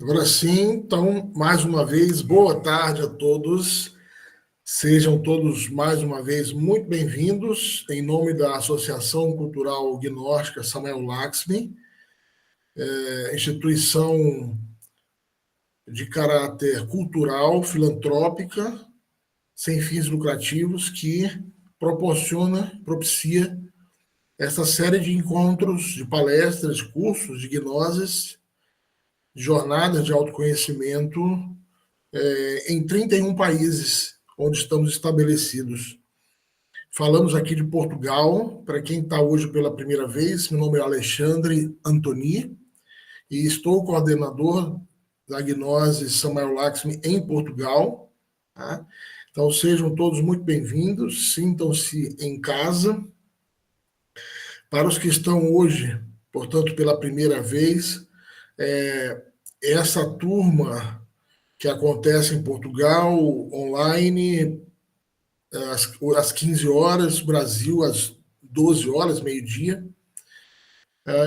Agora sim, então, mais uma vez, boa tarde a todos. Sejam todos, mais uma vez, muito bem-vindos. Em nome da Associação Cultural Gnóstica Samuel Laxmi, instituição de caráter cultural, filantrópica, sem fins lucrativos, que propicia essa série de encontros, de palestras, cursos de gnoses, jornadas de autoconhecimento em 31 países onde estamos estabelecidos. Falamos aqui de Portugal, para quem está hoje pela primeira vez, meu nome é Alexandre Antoni e estou coordenador da Gnose Samuel Laxmi em Portugal. Tá? Então sejam todos muito bem-vindos, sintam-se em casa. Para os que estão hoje, portanto, pela primeira vez, essa turma que acontece em Portugal, online, às 15 horas, Brasil, às 12 horas, meio-dia.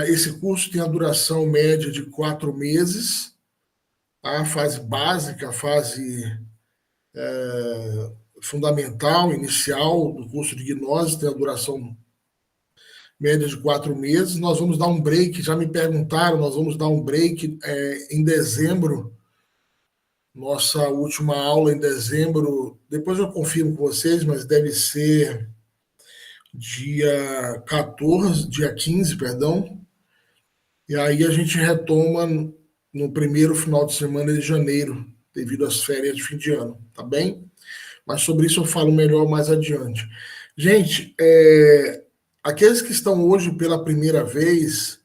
Esse curso tem a duração média de 4 meses, a fase básica, a fase fundamental, inicial do curso de gnose, tem a duração média de 4 meses. Nós vamos dar um break, já me perguntaram, nós vamos dar um break em dezembro. Nossa última aula em dezembro, depois eu confirmo com vocês, mas deve ser dia 14, dia 15, perdão. E aí a gente retoma no primeiro final de semana de janeiro, devido às férias de fim de ano, tá bem? Mas sobre isso eu falo melhor mais adiante. Gente, aqueles que estão hoje pela primeira vez,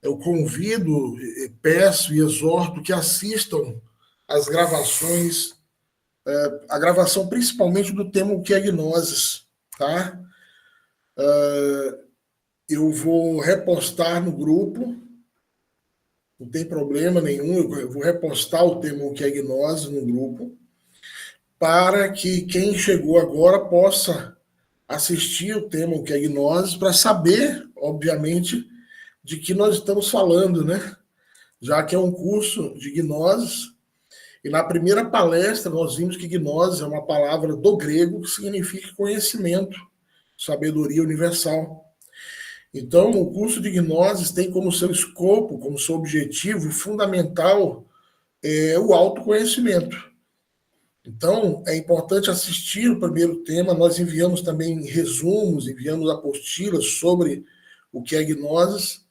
eu convido, peço e exorto que assistam as gravações, a gravação principalmente do tema O que é Gnoses, tá? Eu vou repostar no grupo, não tem problema nenhum, eu vou repostar o tema O que é Gnose no grupo, para que quem chegou agora possa assistir o tema O que é Gnose, para saber, obviamente, de que nós estamos falando, né? Já que é um curso de gnoses, e na primeira palestra nós vimos que gnose é uma palavra do grego que significa conhecimento, sabedoria universal. Então, o curso de gnoses tem como seu escopo, como seu objetivo fundamental o autoconhecimento. Então, é importante assistir o primeiro tema. Nós enviamos também resumos, enviamos apostilas sobre o que é gnoses,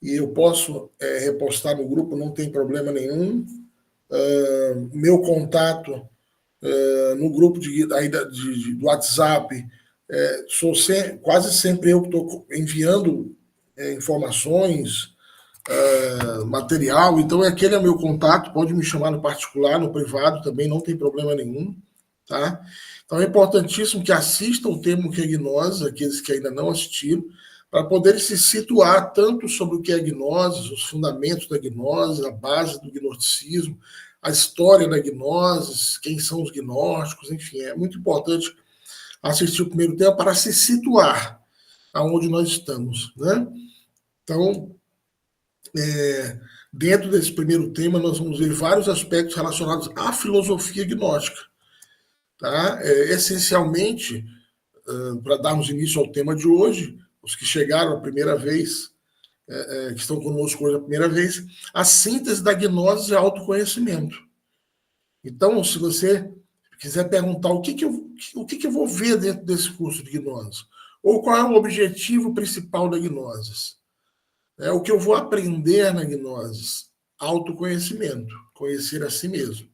e eu posso repostar no grupo, não tem problema nenhum. Meu contato no grupo do WhatsApp, quase sempre eu que estou enviando informações, material, então aquele é meu contato, pode me chamar no particular, no privado também, não tem problema nenhum, tá? Então é importantíssimo que assistam o tema O que é Gnose, aqueles que ainda não assistiram, para poderem se situar tanto sobre o que é gnose, os fundamentos da gnose, a base do gnosticismo, a história da gnose, quem são os gnósticos, enfim, é muito importante assistir o primeiro tema para se situar aonde nós estamos, né? Então, dentro desse primeiro tema, nós vamos ver vários aspectos relacionados à filosofia gnóstica, tá? Essencialmente, para darmos início ao tema de hoje, os que chegaram a primeira vez, que estão conosco hoje a primeira vez, a síntese da gnose é autoconhecimento. Então, se você quiser perguntar o que eu vou ver dentro desse curso de gnose, ou qual é o objetivo principal da gnose, o que eu vou aprender na gnose, autoconhecimento, conhecer a si mesmo.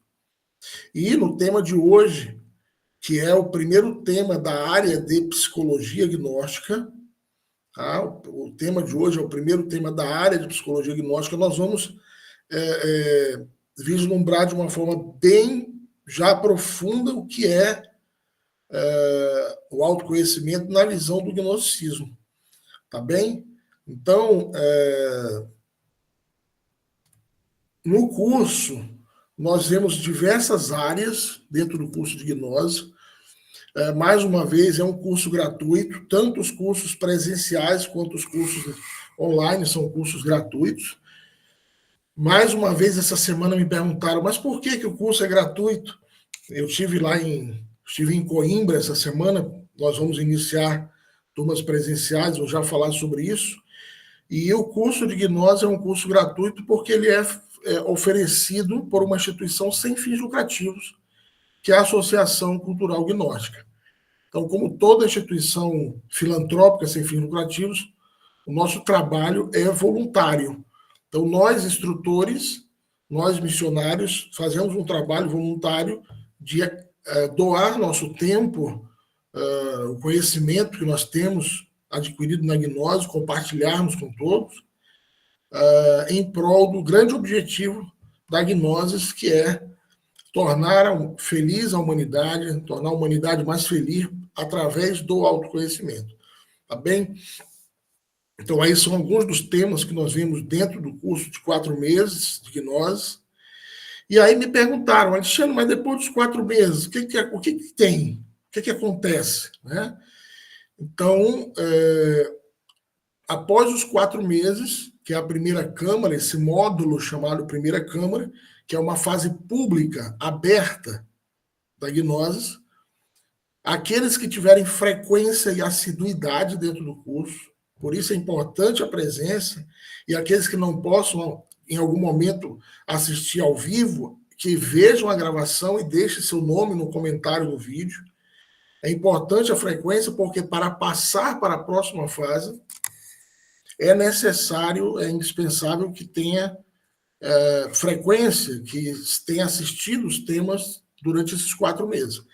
E no tema de hoje, que é o primeiro tema da área de psicologia gnóstica, tá? O tema de hoje é o primeiro tema da área de psicologia gnóstica. Nós vamos vislumbrar de uma forma bem já profunda o que é o autoconhecimento na visão do gnosticismo. Tá bem? Então, no curso, nós vemos diversas áreas dentro do curso de gnose. Mais uma vez, é um curso gratuito, tanto os cursos presenciais quanto os cursos online são cursos gratuitos. Mais uma vez, essa semana me perguntaram, mas por que o curso é gratuito? Eu estive em Coimbra essa semana, nós vamos iniciar turmas presenciais, vou já falar sobre isso. E o curso de gnose é um curso gratuito porque ele é oferecido por uma instituição sem fins lucrativos, que é a Associação Cultural Gnóstica. Então, como toda instituição filantrópica sem fins lucrativos, o nosso trabalho é voluntário. Então, nós, instrutores, nós, missionários, fazemos um trabalho voluntário de doar nosso tempo, o conhecimento que nós temos adquirido na gnose, compartilharmos com todos, em prol do grande objetivo da gnose, que é tornar feliz a humanidade, tornar a humanidade mais feliz através do autoconhecimento. Tá bem? Então, aí são alguns dos temas que nós vimos dentro do curso de 4 meses de gnose. E aí me perguntaram, Alexandre, mas depois dos 4 meses, o que tem? O que acontece? Né? Então, após os 4 meses, que é a primeira câmara, esse módulo chamado primeira câmara, que é uma fase pública, aberta da gnose, aqueles que tiverem frequência e assiduidade dentro do curso, por isso é importante a presença, e aqueles que não possam, em algum momento, assistir ao vivo, que vejam a gravação e deixem seu nome no comentário do vídeo. É importante a frequência, porque para passar para a próxima fase, é necessário, é indispensável que tenha frequência, que tenha assistido os temas durante esses 4 meses.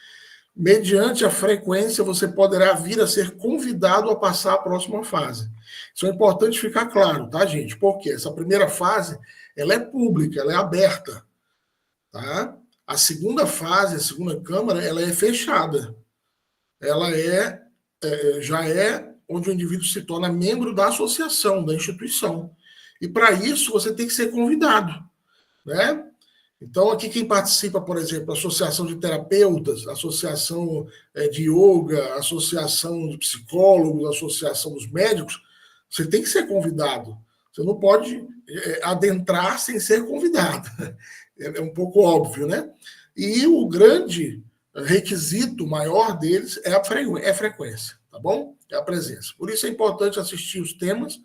Mediante a frequência, você poderá vir a ser convidado a passar a próxima fase. Isso é importante ficar claro, tá, gente? Porque essa primeira fase, ela é pública, ela é aberta, tá? A segunda fase, a segunda câmara, ela é fechada. Ela já é onde o indivíduo se torna membro da associação, da instituição. E para isso, você tem que ser convidado, né? Então, aqui quem participa, por exemplo, associação de terapeutas, associação de yoga, associação de psicólogos, associação dos médicos, você tem que ser convidado. Você não pode adentrar sem ser convidado. É um pouco óbvio, né? E o grande requisito maior deles é a frequência, tá bom? É a presença. Por isso é importante assistir os temas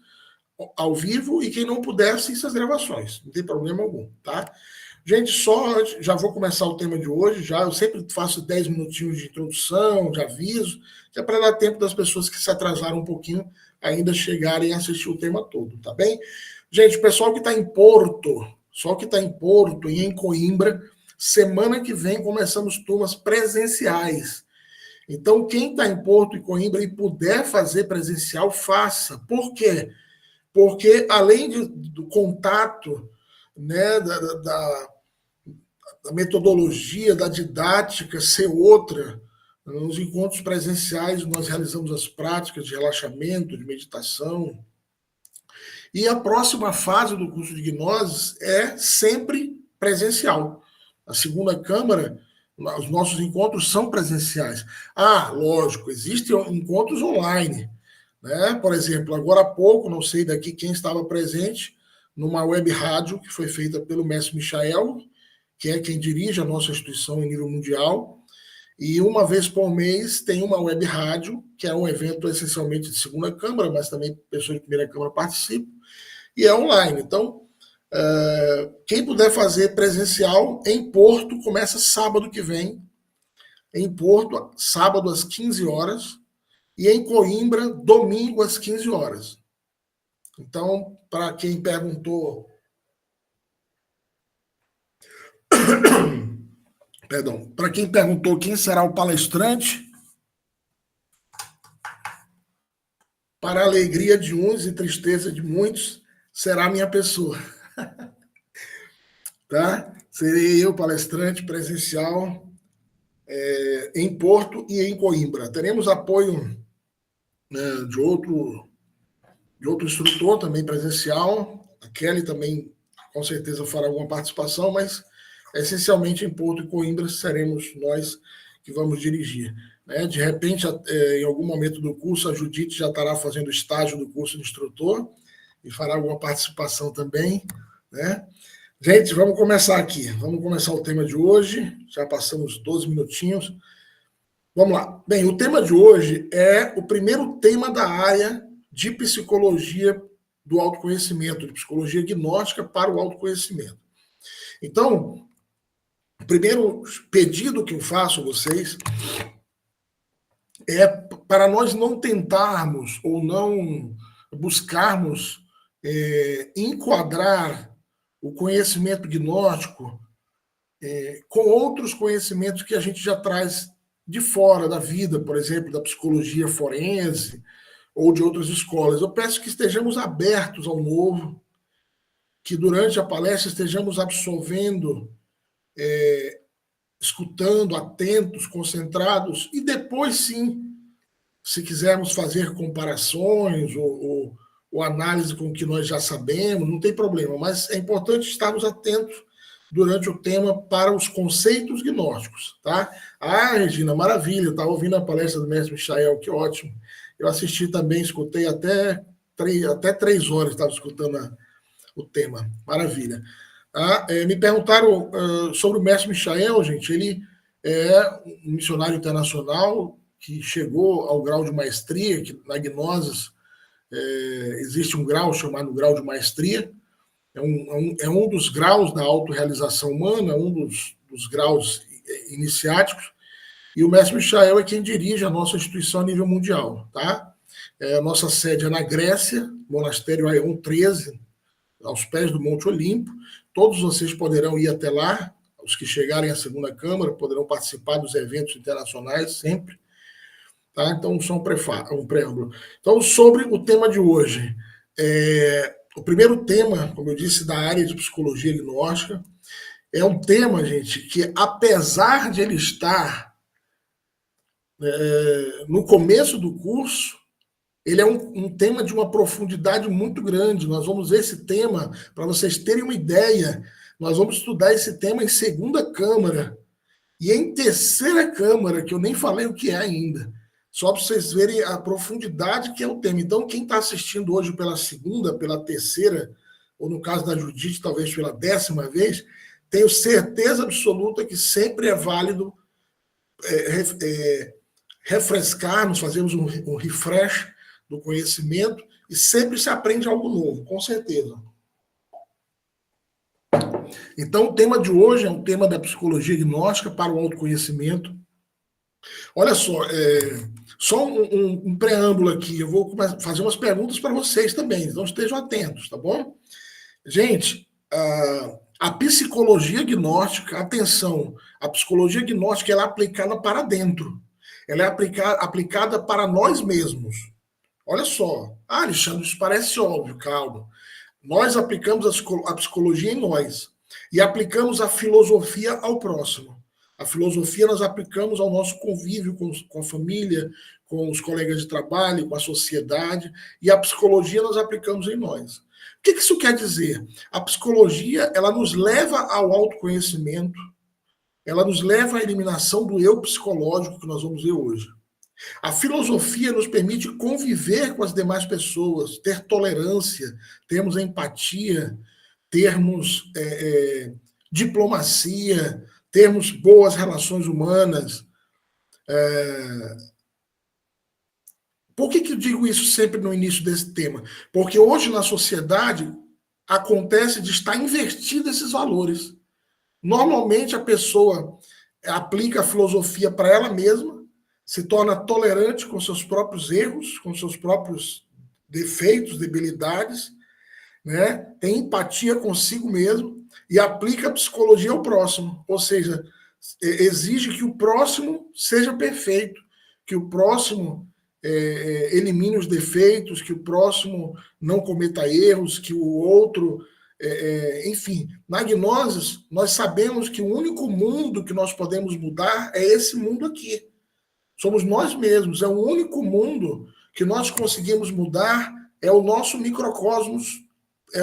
ao vivo e quem não puder, assista as gravações. Não tem problema algum, tá? Gente, já vou começar o tema de hoje, eu sempre faço 10 minutinhos de introdução, de aviso, que é para dar tempo das pessoas que se atrasaram um pouquinho ainda chegarem a assistir o tema todo, tá bem? Gente, o pessoal que está em Porto, e em Coimbra, semana que vem começamos turmas presenciais. Então, quem está em Porto e Coimbra e puder fazer presencial, faça. Por quê? Porque além do contato, né, da metodologia, da didática ser outra, nos encontros presenciais nós realizamos as práticas de relaxamento, de meditação. E a próxima fase do curso de gnose é sempre presencial. A segunda câmara, os nossos encontros são presenciais. Lógico, existem encontros online, né? Por exemplo, agora há pouco, não sei daqui quem estava presente, numa web rádio que foi feita pelo mestre Michael, que é quem dirige a nossa instituição em nível mundial, e uma vez por mês tem uma web rádio, que é um evento essencialmente de segunda câmara, mas também pessoas de primeira câmara participam, e é online. Então, quem puder fazer presencial em Porto, começa sábado que vem, em Porto, sábado às 15 horas, e em Coimbra, domingo às 15 horas. Então, para quem perguntou... Perdão. Para quem perguntou quem será o palestrante, para a alegria de uns e tristeza de muitos, será a minha pessoa. Tá? Serei eu palestrante presencial em Porto e em Coimbra. Teremos apoio, né, de outro instrutor também presencial. A Kelly também, com certeza, fará alguma participação, mas essencialmente em Porto e Coimbra seremos nós que vamos dirigir. Né? De repente, em algum momento do curso, a Judite já estará fazendo estágio do curso de instrutor e fará alguma participação também. né? Gente, vamos começar aqui. Vamos começar o tema de hoje. Já passamos 12 minutinhos. Vamos lá. Bem, o tema de hoje é o primeiro tema da área de psicologia do autoconhecimento, de psicologia gnóstica para o autoconhecimento. Então, o primeiro pedido que eu faço a vocês é para nós não tentarmos ou não buscarmos enquadrar o conhecimento gnóstico com outros conhecimentos que a gente já traz de fora da vida, por exemplo, da psicologia forense ou de outras escolas. Eu peço que estejamos abertos ao novo, que durante a palestra estejamos absorvendo, escutando, atentos, concentrados, e depois sim, se quisermos fazer comparações ou análise com o que nós já sabemos, não tem problema, mas é importante estarmos atentos durante o tema para os conceitos gnósticos, tá? Ah, Regina, maravilha, estava ouvindo a palestra do mestre Michael, que ótimo. Eu assisti também, escutei até 3 horas, estava escutando o tema, maravilha. Me perguntaram sobre o mestre Michael, gente, ele é um missionário internacional que chegou ao grau de maestria, que na Gnosis existe um grau chamado grau de maestria, é um dos graus da autorrealização humana, um dos graus iniciáticos, e o mestre Michael é quem dirige a nossa instituição a nível mundial, tá? A nossa sede é na Grécia, monastério Aion 13, aos pés do Monte Olimpo. Todos vocês poderão ir até lá, os que chegarem à segunda Câmara poderão participar dos eventos internacionais sempre, tá? Então, só um preâmbulo. Então, sobre o tema de hoje, o primeiro tema, como eu disse, da área de psicologia gnóstica, é um tema, gente, que apesar de ele estar no começo do curso, ele é um tema de uma profundidade muito grande. Nós vamos ver esse tema, para vocês terem uma ideia, nós vamos estudar esse tema em segunda Câmara e em terceira Câmara, que eu nem falei o que é ainda, só para vocês verem a profundidade que é o tema. Então, quem está assistindo hoje pela segunda, pela terceira, ou no caso da Judite, talvez pela 10ª vez, tenho certeza absoluta que sempre é válido refrescarmos, fazermos um refresh do conhecimento e sempre se aprende algo novo, com certeza. Então, o tema de hoje é um tema da psicologia gnóstica para o autoconhecimento. Olha só um preâmbulo aqui. Eu vou fazer umas perguntas para vocês também, então estejam atentos, tá bom? Gente, a psicologia gnóstica, atenção, a psicologia gnóstica ela é aplicada para dentro. Ela é aplicada para nós mesmos. Olha só. Alexandre, isso parece óbvio, calma. Nós aplicamos a psicologia em nós e aplicamos a filosofia ao próximo. A filosofia nós aplicamos ao nosso convívio com a família, com os colegas de trabalho, com a sociedade, e a psicologia nós aplicamos em nós. O que isso quer dizer? A psicologia ela nos leva ao autoconhecimento, ela nos leva à eliminação do eu psicológico que nós vamos ver hoje. A filosofia nos permite conviver com as demais pessoas, ter tolerância, termos empatia, termos diplomacia, termos boas relações humanas. Por que eu digo isso sempre no início desse tema? Porque hoje na sociedade acontece de estar invertido esses valores. Normalmente a pessoa aplica a filosofia para ela mesma, se torna tolerante com seus próprios erros, com seus próprios defeitos, debilidades, né? Tem empatia consigo mesmo e aplica a psicologia ao próximo. Ou seja, exige que o próximo seja perfeito, que o próximo elimine os defeitos, que o próximo não cometa erros, que o outro... enfim, na Gnosis, nós sabemos que o único mundo que nós podemos mudar é esse mundo aqui. Somos nós mesmos, é o único mundo que nós conseguimos mudar, é o nosso microcosmos, é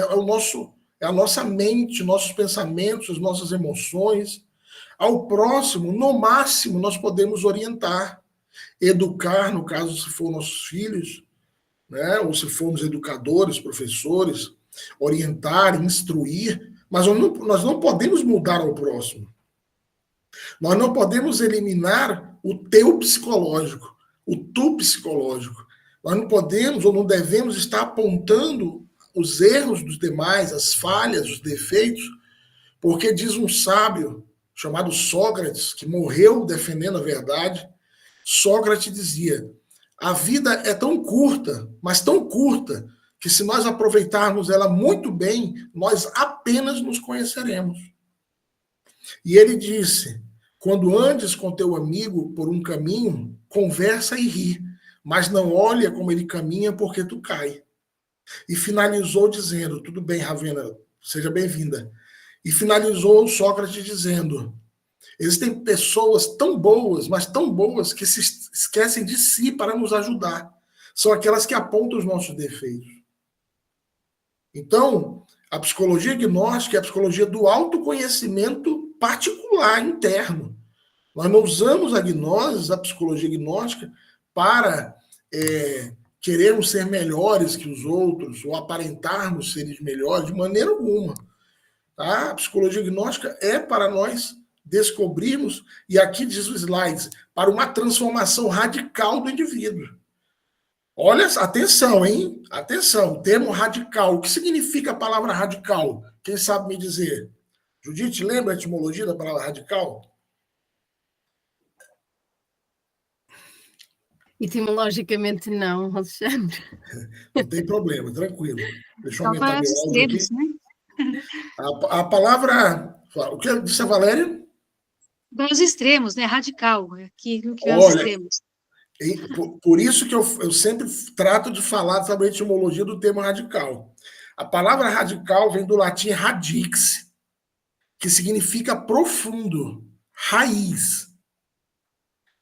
a nossa mente, nossos pensamentos, as nossas emoções. Ao próximo, no máximo, nós podemos orientar, educar, no caso, se for nossos filhos, né? Ou se formos educadores, professores. orientar, instruir, mas nós não podemos mudar ao próximo. Nós não podemos eliminar o teu psicológico, o tu psicológico. Nós não podemos ou não devemos estar apontando os erros dos demais, as falhas, os defeitos, porque diz um sábio chamado Sócrates, que morreu defendendo a verdade. Sócrates dizia: a vida é tão curta, mas tão curta, que se nós aproveitarmos ela muito bem, nós apenas nos conheceremos. E ele disse: quando andes com teu amigo por um caminho, conversa e ri, mas não olha como ele caminha, porque tu cai. E finalizou dizendo: tudo bem, Ravena, seja bem-vinda. E finalizou Sócrates dizendo: existem pessoas tão boas, mas tão boas, que se esquecem de si para nos ajudar. São aquelas que apontam os nossos defeitos. Então, a psicologia gnóstica é a psicologia do autoconhecimento particular, interno. Nós não usamos a gnose, a psicologia gnóstica, para querermos ser melhores que os outros ou aparentarmos seres melhores, de maneira alguma. Tá? A psicologia gnóstica é para nós descobrirmos, e aqui diz o slide, para uma transformação radical do indivíduo. Olha, atenção, hein? Atenção, o termo radical. O que significa a palavra radical? Quem sabe me dizer? Judite, lembra a etimologia da palavra radical? Etimologicamente não, Alexandre. Não tem problema, tranquilo. Deixa eu aumentar meu áudio aqui. Né? A palavra... O que disse a Valéria? Os extremos, né? Radical. Aquilo que é os extremos. Por isso que eu sempre trato de falar sobre a etimologia do termo radical. A palavra radical vem do latim radix, que significa profundo, raiz.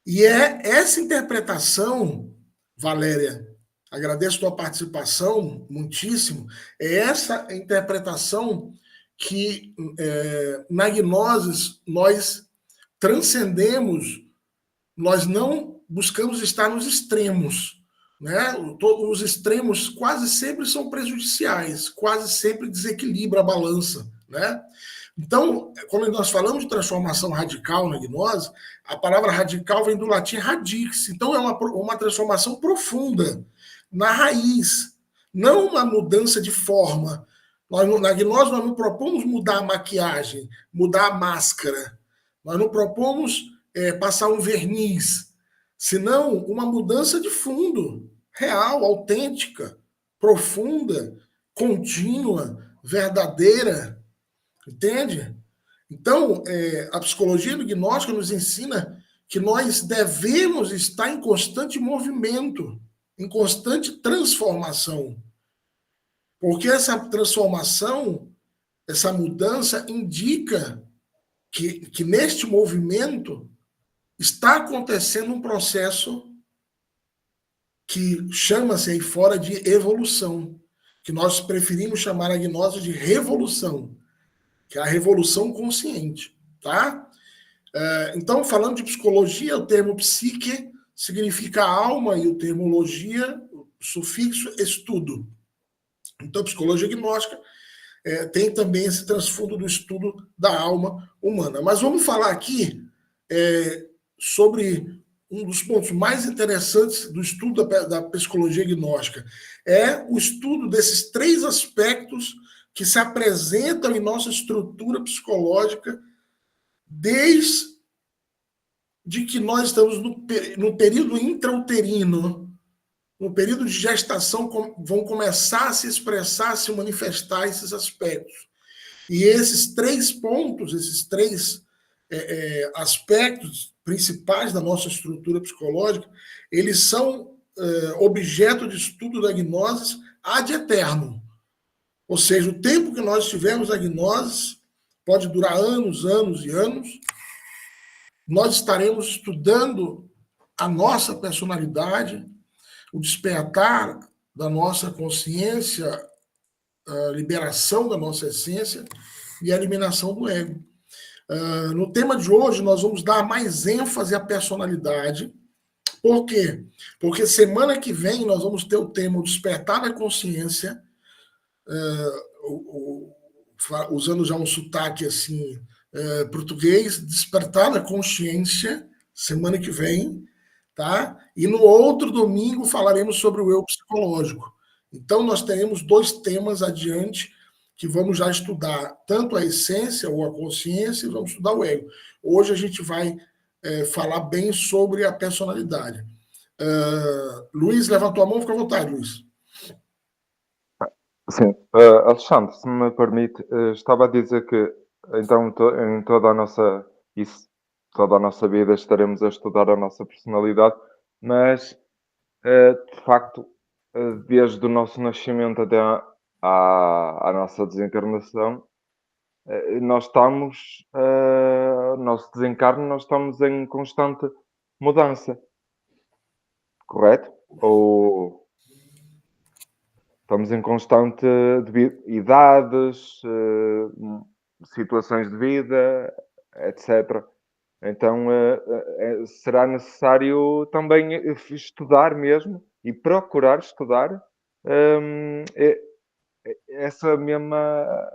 E é essa interpretação, Valéria, agradeço a tua participação muitíssimo, é essa interpretação que na gnose nós transcendemos, nós não buscamos estar nos extremos, né? Os extremos quase sempre são prejudiciais, quase sempre desequilibra a balança, né? Então, quando nós falamos de transformação radical na gnose, a palavra radical vem do latim radix. Então, é uma transformação profunda, na raiz, não uma mudança de forma. Na gnose, nós não propomos mudar a maquiagem, mudar a máscara. Nós não propomos passar um verniz, senão uma mudança de fundo, real, autêntica, profunda, contínua, verdadeira. Entende? Então, a psicologia gnóstica nos ensina que nós devemos estar em constante movimento, em constante transformação. Porque essa transformação, essa mudança indica que neste movimento está acontecendo um processo que chama-se aí fora de evolução, que nós preferimos chamar a gnose de revolução, que é a revolução consciente, tá? Então, falando de psicologia, o termo psique significa alma e o termo logia, o sufixo estudo. Então, a psicologia gnóstica tem também esse transfundo do estudo da alma humana. Mas vamos falar aqui sobre um dos pontos mais interessantes do estudo da psicologia gnóstica. É o estudo desses 3 aspectos que se apresentam em nossa estrutura psicológica desde que nós estamos no período intrauterino, no período de gestação, vão começar a se expressar, a se manifestar esses aspectos. E esses 3 pontos, esses 3 aspectos principais da nossa estrutura psicológica, eles são objeto de estudo da gnose ad eternum. Ou seja, o tempo que nós tivemos a gnose pode durar anos, anos e anos. Nós estaremos estudando a nossa personalidade, o despertar da nossa consciência, a liberação da nossa essência e a eliminação do ego. No tema de hoje, nós vamos dar mais ênfase à personalidade. Por quê? Porque semana que vem nós vamos ter o tema o despertar da consciência, usando já um sotaque assim, português, despertar na consciência, semana que vem, tá? E no outro domingo falaremos sobre o eu psicológico. Então, nós teremos 2 temas adiante que vamos já estudar, tanto a essência ou a consciência, e vamos estudar o ego. Hoje a gente vai falar bem sobre a personalidade. Luiz, levantou a mão, fica à vontade, Luiz. Sim, Alexandre, se me permite, estava a dizer que então em toda a nossa toda a nossa vida estaremos a estudar a nossa personalidade, mas de facto, desde o nosso nascimento até à nossa desencarnação, nós estamos, o nosso desencarne, nós estamos em constante mudança, correto? Ou estamos em constante idades, situações de vida, etc. Então, será necessário também estudar mesmo e procurar estudar essa mesma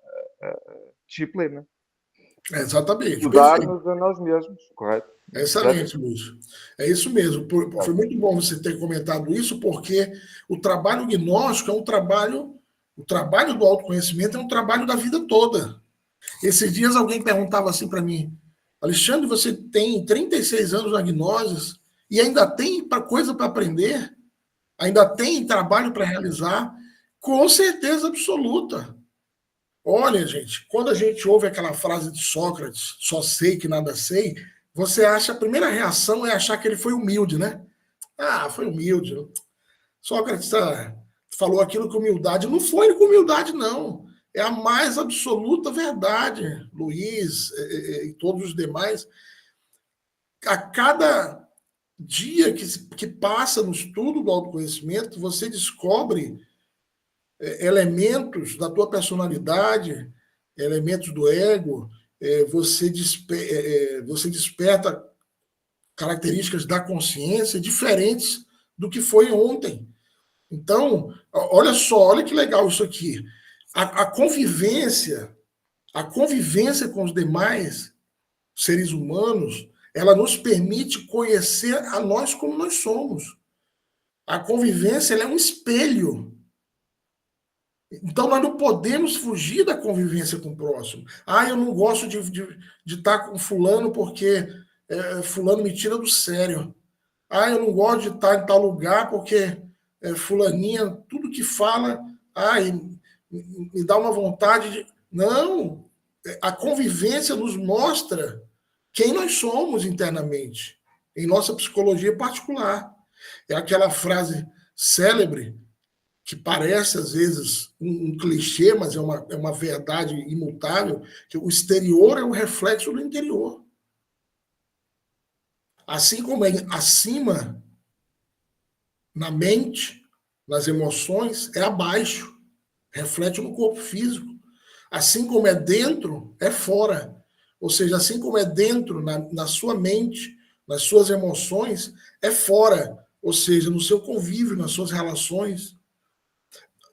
disciplina. Exatamente. Estudar-nos a nós mesmos, correto? Excelente, Luiz. É isso mesmo. Foi muito bom você ter comentado isso, porque o trabalho gnóstico é um trabalho, o trabalho do autoconhecimento é um trabalho da vida toda. Esses dias alguém perguntava assim para mim, Alexandre, você tem 36 anos na gnose e ainda tem coisa para aprender? Ainda tem trabalho para realizar? Com certeza absoluta. Olha, gente, quando a gente ouve aquela frase de Sócrates, só sei que nada sei, você acha, a primeira reação é achar que ele foi humilde, né? Ah, foi humilde. Sócrates falou aquilo com humildade. Não foi com humildade, não. É a mais absoluta verdade, Luiz e todos os demais. A cada dia que passa no estudo do autoconhecimento, você descobre elementos da tua personalidade, elementos do ego, você desperta características da consciência diferentes do que foi ontem. Então, olha só, olha que legal isso aqui. A convivência com os demais seres humanos, ela nos permite conhecer a nós como nós somos. A convivência ela é um espelho. Então, nós não podemos fugir da convivência com o próximo. Ah, eu não gosto de estar com fulano porque fulano me tira do sério. Ah, eu não gosto de estar em tal lugar porque fulaninha, tudo que fala, me dá uma vontade de... Não, a convivência nos mostra quem nós somos internamente, em nossa psicologia particular. É aquela frase célebre que parece, às vezes, um clichê, mas é uma verdade imutável, que o exterior é o reflexo do interior. Assim como é acima, na mente, nas emoções, é abaixo, reflete no corpo físico. Assim como é dentro, é fora. Ou seja, assim como é dentro, na sua mente, nas suas emoções, é fora. Ou seja, no seu convívio, nas suas relações.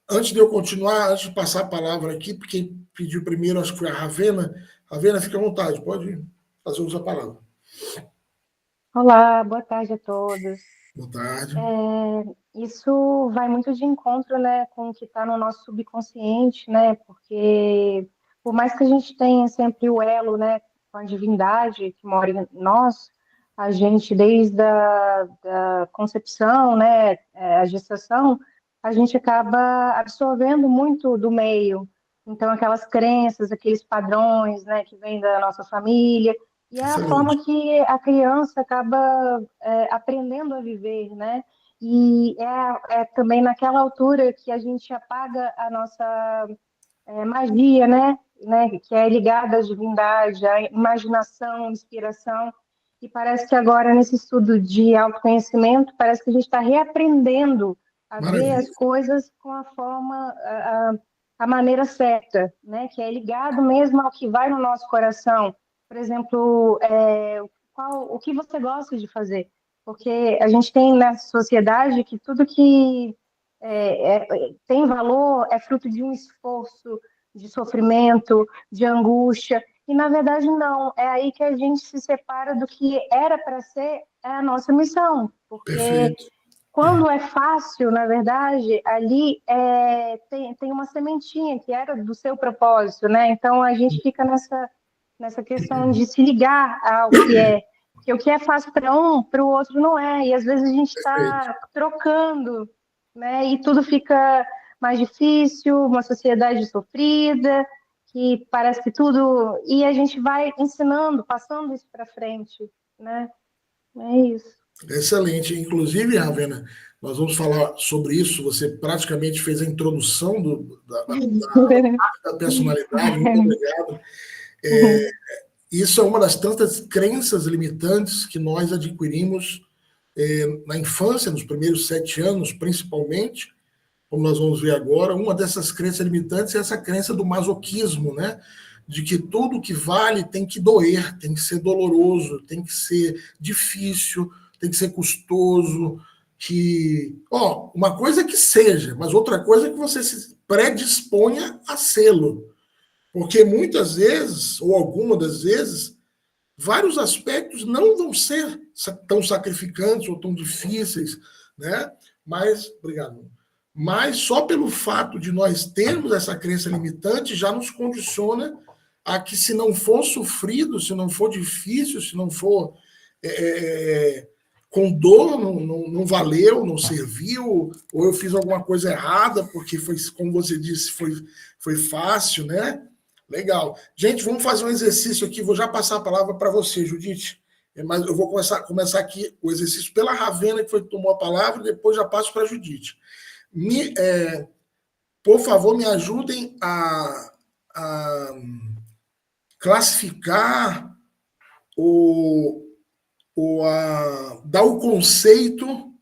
Antes de eu continuar, antes de passar a palavra aqui, porque quem pediu primeiro, acho que foi a Ravena. Ravena, fica à vontade, pode fazer uso da palavra. Olá, boa tarde a todos. Boa tarde. Isso vai muito de encontro, né, com o que está no nosso subconsciente, né, porque por mais que a gente tenha sempre o elo, né, com a divindade que mora em nós, a gente desde da concepção, né, a gestação, a gente acaba absorvendo muito do meio. Então, aquelas crenças, aqueles padrões, né, que vêm da nossa família, e é a forma que a criança acaba aprendendo a viver, né? E é também naquela altura que a gente apaga a nossa magia, né? Que é ligada à divindade, à imaginação, inspiração. E parece que agora, nesse estudo de autoconhecimento, parece que a gente está reaprendendo a ver as coisas com a forma, a maneira certa, né? Que é ligado mesmo ao que vai no nosso coração. Por exemplo, o que você gosta de fazer? Porque a gente tem na sociedade que tudo que tem valor, é fruto de um esforço, de sofrimento, de angústia, e na verdade não, é aí que a gente se separa do que era para ser a nossa missão, porque Perfeito. quando é fácil, na verdade, ali tem uma sementinha que era do seu propósito, né? Então a gente fica nessa questão de se ligar ao que é. Porque o que é fácil para um, para o outro não é. E às vezes a gente está trocando, né? E tudo fica mais difícil, uma sociedade sofrida, que parece que tudo. E a gente vai ensinando, passando isso para frente, né? É isso. Excelente. Inclusive, Ravena, nós vamos falar sobre isso. Você praticamente fez a introdução da personalidade. Muito obrigado. Isso é uma das tantas crenças limitantes que nós adquirimos na infância, nos primeiros 7 anos, principalmente, como nós vamos ver agora. Uma dessas crenças limitantes é essa crença do masoquismo, né? De que tudo que vale tem que doer, tem que ser doloroso, tem que ser difícil, tem que ser custoso, uma coisa é que seja, mas outra coisa é que você se predisponha a sê-lo. Porque muitas vezes, ou algumas das vezes, vários aspectos não vão ser tão sacrificantes ou tão difíceis, né? Mas só pelo fato de nós termos essa crença limitante já nos condiciona a que, se não for sofrido, se não for difícil, se não for com dor, não valeu, não serviu, ou eu fiz alguma coisa errada, porque foi, como você disse, foi fácil, né? Legal. Gente, vamos fazer um exercício aqui. Vou já passar a palavra para você, Judite. Mas eu vou começar aqui o exercício pela Ravena, que tomou a palavra, e depois já passo para a Judite. Por favor, me ajudem a classificar dar o conceito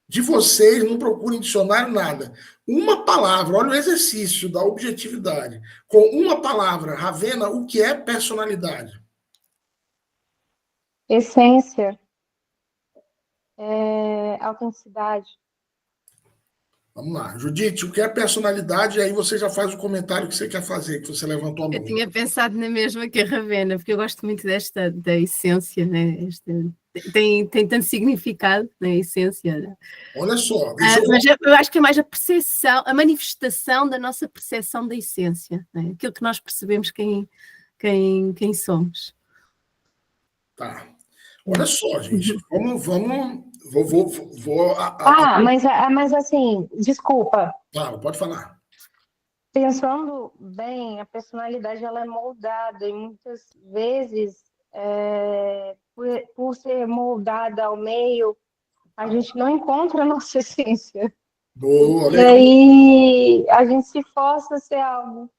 de vocês, não procurem dicionário, nada. Uma palavra, olha o exercício da objetividade. Com uma palavra, Ravena, o que é personalidade? Essência, autenticidade. Vamos lá. Judite, o que é personalidade? E aí você já faz o comentário que você quer fazer, que você levantou a mão. Eu tinha pensado na mesma que a Ravena, porque eu gosto muito da essência, né? Tem tanto significado na essência. Olha só. Mas eu acho que é mais a percepção, a manifestação da nossa percepção da essência, né? Aquilo que nós percebemos quem somos. Tá. Olha só, gente. Vamos. Mas assim, desculpa. Claro, pode falar. Pensando bem, a personalidade ela é moldada e muitas vezes, por ser moldada ao meio, a gente não encontra a nossa essência. Boa, e aí a gente se força a ser algo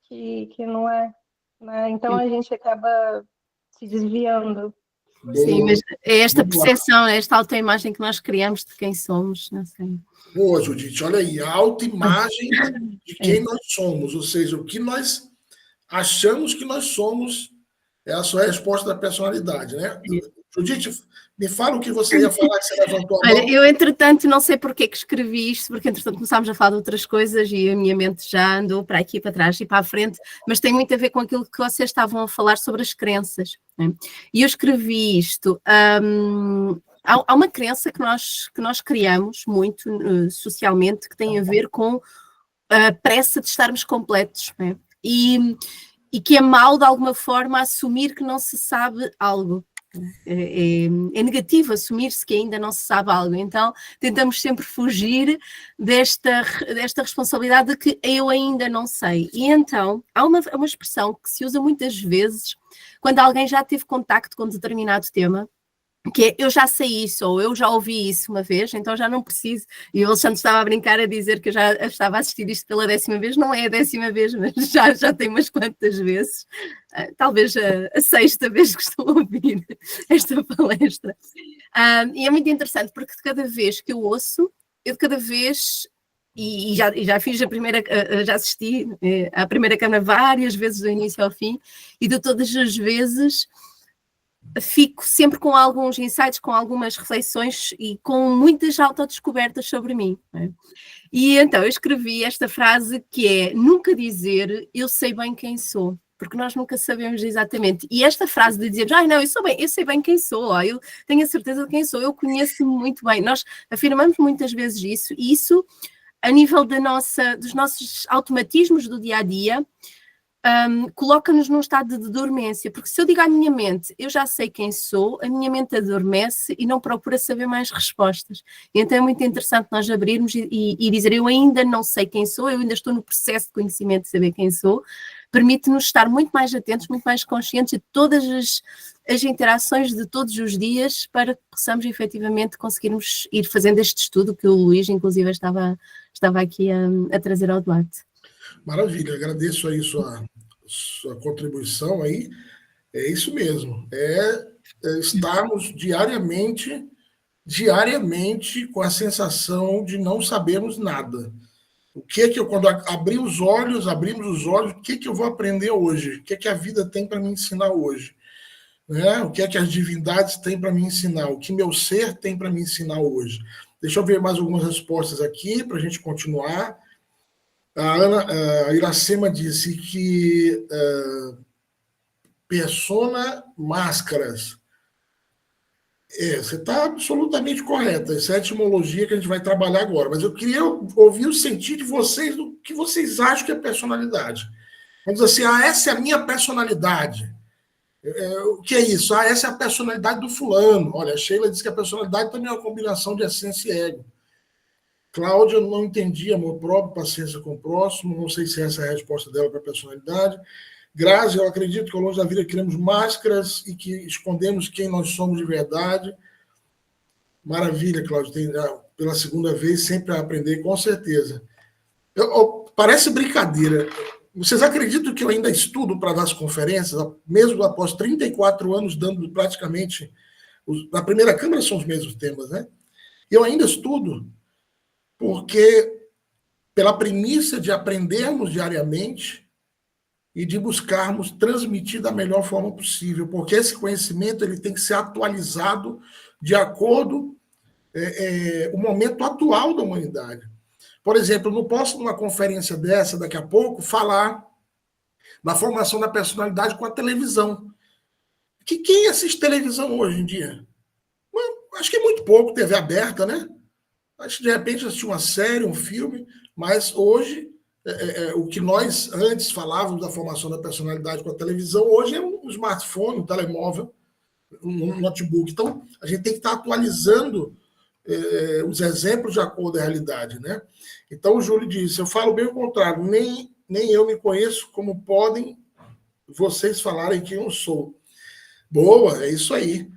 que não é, né? Então a gente acaba se desviando. Boa. Sim, mas é esta percepção, é esta autoimagem que nós criamos de quem somos, não sei. Boa, Judite, olha aí, a autoimagem de quem nós somos, ou seja, o que nós achamos que nós somos é a sua resposta da personalidade, né? Judite, me fala o que você ia falar, que você levantou a mão. Olha, eu, entretanto, não sei porque que escrevi isto, porque, entretanto, começámos a falar de outras coisas e a minha mente já andou para aqui, para trás e para a frente, mas tem muito a ver com aquilo que vocês estavam a falar sobre as crenças, né? E eu escrevi isto. Há uma crença que nós criamos muito socialmente, que tem a ver com a pressa de estarmos completos, né? E que é mau, de alguma forma, assumir que não se sabe algo. É negativo assumir-se que ainda não se sabe algo, então tentamos sempre fugir desta responsabilidade de que eu ainda não sei. E então há uma expressão que se usa muitas vezes quando alguém já teve contacto com determinado tema, que é: eu já sei isso, ou eu já ouvi isso uma vez, então já não preciso. E o Alexandre estava a brincar a dizer que eu já estava a assistir isto pela 10ª vez, não é a 10ª vez, mas já tem umas quantas vezes, talvez a 6ª vez que estou a ouvir esta palestra. E é muito interessante, porque de cada vez que eu ouço, eu de cada vez... E já fiz já assisti à primeira câmara várias vezes do início ao fim, e de todas as vezes fico sempre com alguns insights, com algumas reflexões e com muitas autodescobertas sobre mim. Né? E então eu escrevi esta frase que é: nunca dizer eu sei bem quem sou, porque nós nunca sabemos exatamente. E esta frase de dizer, não, eu sei bem quem sou, eu tenho a certeza de quem sou, eu conheço-me muito bem. Nós afirmamos muitas vezes isso, e isso, a nível dos nossos automatismos do dia-a-dia, coloca-nos num estado de dormência, porque se eu digo à minha mente, eu já sei quem sou, a minha mente adormece e não procura saber mais respostas. E então é muito interessante nós abrirmos e dizer, eu ainda não sei quem sou, eu ainda estou no processo de conhecimento de saber quem sou, permite-nos estar muito mais atentos, muito mais conscientes de todas as interações de todos os dias para que possamos efetivamente conseguirmos ir fazendo este estudo que o Luís, inclusive, estava aqui a trazer ao debate. Maravilha, agradeço aí sua contribuição aí. É isso mesmo, estarmos diariamente com a sensação de não sabermos nada. O que que eu, quando abrimos os olhos, o que que eu vou aprender hoje? O que que a vida tem para me ensinar hoje? Né? O que é que as divindades têm para me ensinar? O que meu ser tem para me ensinar hoje? Deixa eu ver mais algumas respostas aqui para a gente continuar. A Iracema disse que persona máscaras. Você está absolutamente correta. Essa é a etimologia que a gente vai trabalhar agora. Mas eu queria ouvir o sentido de vocês, do que vocês acham que é personalidade. Vamos dizer assim, essa é a minha personalidade. O que é isso? Essa é a personalidade do fulano. Olha, a Sheila disse que a personalidade também é uma combinação de essência e ego. Cláudia, eu não entendi amor próprio, paciência com o próximo. Não sei se essa é a resposta dela para a personalidade. Grazi, eu acredito que ao longo da vida criamos máscaras e que escondemos quem nós somos de verdade. Maravilha, Cláudia. Pela segunda vez, sempre a aprender, com certeza. Parece brincadeira. Vocês acreditam que eu ainda estudo para dar as conferências, mesmo após 34 anos dando praticamente... Na primeira Câmara são os mesmos temas, né? Eu ainda estudo porque, pela premissa de aprendermos diariamente e de buscarmos transmitir da melhor forma possível, porque esse conhecimento ele tem que ser atualizado de acordo com o momento atual da humanidade. Por exemplo, eu não posso, numa conferência dessa, daqui a pouco, falar da formação da personalidade com a televisão. Quem assiste televisão hoje em dia? Acho que é muito pouco, TV aberta, né? Acho que, de repente, assistir uma série, um filme, mas hoje, o que nós antes falávamos da formação da personalidade com a televisão, hoje é um smartphone, um telemóvel, um notebook. Então, a gente tem que estar atualizando os exemplos de acordo com a realidade, né? Então, o Júlio disse, eu falo bem o contrário, nem eu me conheço como podem vocês falarem quem eu sou. Boa, é isso aí.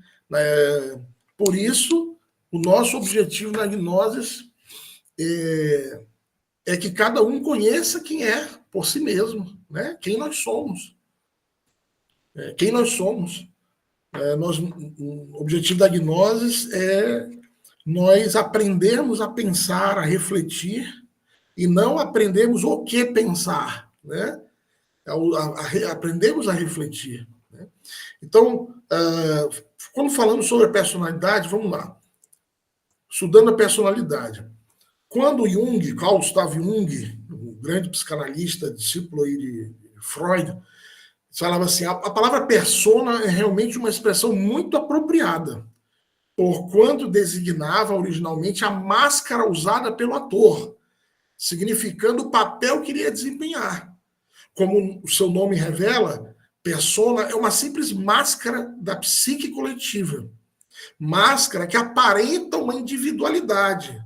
Por isso, o nosso objetivo na Gnoses é que cada um conheça quem é por si mesmo, né? Quem nós somos. Quem nós somos. O objetivo da Gnoses é nós aprendermos a pensar, a refletir, e não aprendermos o que pensar, né? Aprendemos a refletir. Né? Então, quando falamos sobre a personalidade, vamos lá. Estudando a personalidade. Quando Jung, Carl Gustav Jung, o grande psicanalista, discípulo aí de Freud, falava assim, a palavra persona é realmente uma expressão muito apropriada, porquanto designava originalmente a máscara usada pelo ator, significando o papel que iria desempenhar. Como o seu nome revela, persona é uma simples máscara da psique coletiva. Máscara que aparenta uma individualidade,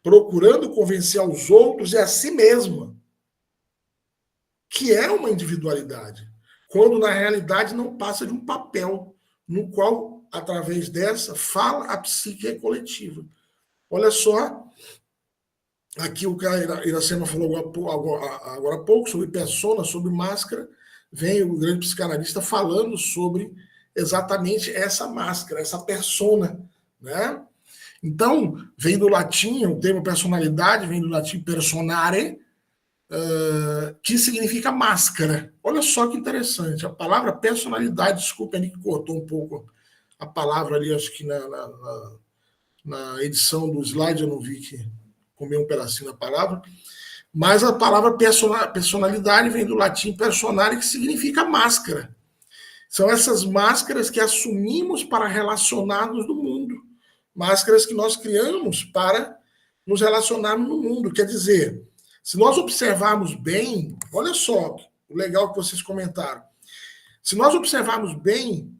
procurando convencer aos outros e a si mesma, que é uma individualidade, quando na realidade não passa de um papel, no qual, através dessa, fala a psique coletiva. Olha só, aqui o que a Iracema falou agora há pouco, sobre persona, sobre máscara, vem o grande psicanalista falando sobre exatamente essa máscara, essa persona, né? Então, vem do latim, o termo personalidade vem do latim personare, que significa máscara. Olha só que interessante, a palavra personalidade, desculpa, ele cortou um pouco a palavra ali, acho que na edição do slide eu não vi que comeu um pedacinho da palavra, mas a palavra personalidade vem do latim personare, que significa máscara. São essas máscaras que assumimos para relacionarmos no mundo, máscaras que nós criamos para nos relacionarmos no mundo. Quer dizer, se nós observarmos bem, olha só o legal que vocês comentaram. Se nós observarmos bem,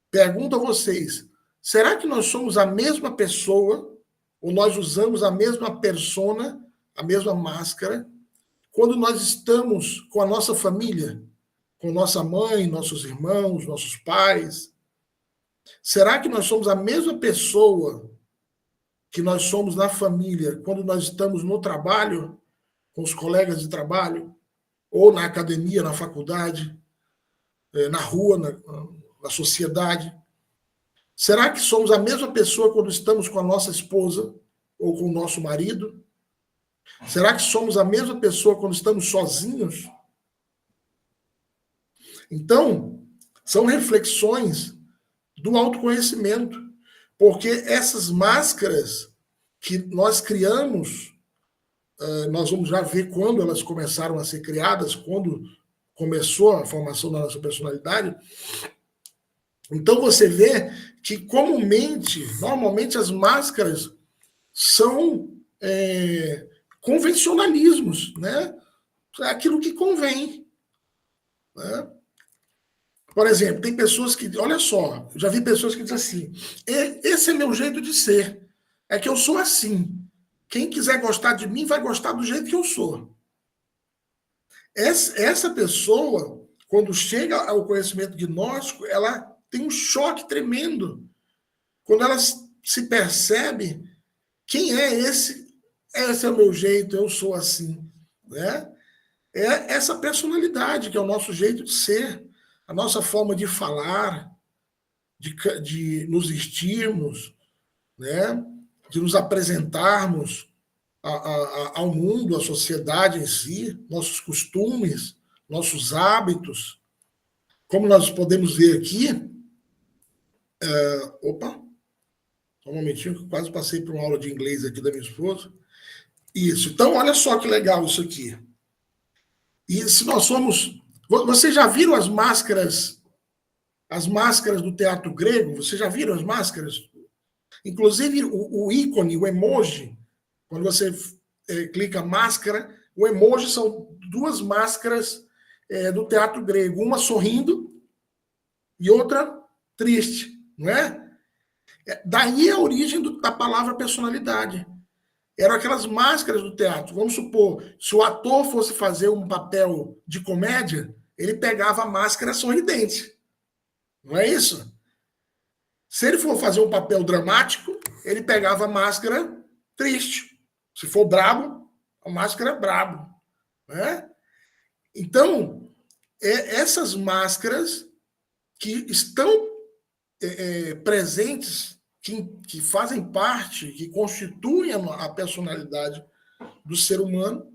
pergunto a vocês, será que nós somos a mesma pessoa, ou nós usamos a mesma persona, a mesma máscara, quando nós estamos com a nossa família, com nossa mãe, nossos irmãos, nossos pais? Será que nós somos a mesma pessoa que nós somos na família quando nós estamos no trabalho, com os colegas de trabalho, ou na academia, na faculdade, na rua, na sociedade? Será que somos a mesma pessoa quando estamos com a nossa esposa ou com o nosso marido? Será que somos a mesma pessoa quando estamos sozinhos? Então, são reflexões do autoconhecimento, porque essas máscaras que nós criamos, nós vamos já ver quando elas começaram a ser criadas, quando começou a formação da nossa personalidade. Então você vê que normalmente as máscaras são convencionalismos, né? É aquilo que convém, né? Por exemplo, tem pessoas que, olha só, eu já vi pessoas que dizem assim, esse é meu jeito de ser, é que eu sou assim. Quem quiser gostar de mim vai gostar do jeito que eu sou. Essa pessoa, quando chega ao conhecimento gnóstico, ela tem um choque tremendo. Quando ela se percebe, quem é esse? Esse é o meu jeito, eu sou assim, né? É essa personalidade que é o nosso jeito de ser, a nossa forma de falar, de nos vestirmos, né? De nos apresentarmos ao mundo, à sociedade em si, nossos costumes, nossos hábitos. Como nós podemos ver aqui, opa, só um momentinho que eu quase passei por uma aula de inglês aqui da minha esposa. Isso, então olha só que legal isso aqui. E se nós somos... Vocês já viram as máscaras do teatro grego? Vocês já viram as máscaras? Inclusive o ícone, o emoji, quando você clica máscara, o emoji são duas máscaras do teatro grego, uma sorrindo e outra triste, não é? Daí a origem da palavra personalidade. Eram aquelas máscaras do teatro. Vamos supor, se o ator fosse fazer um papel de comédia, ele pegava a máscara sorridente. Não é isso? Se ele for fazer um papel dramático, ele pegava a máscara triste. Se for brabo, a máscara brabo. Né? Então, essas máscaras que estão presentes, que fazem parte, que constituem a personalidade do ser humano,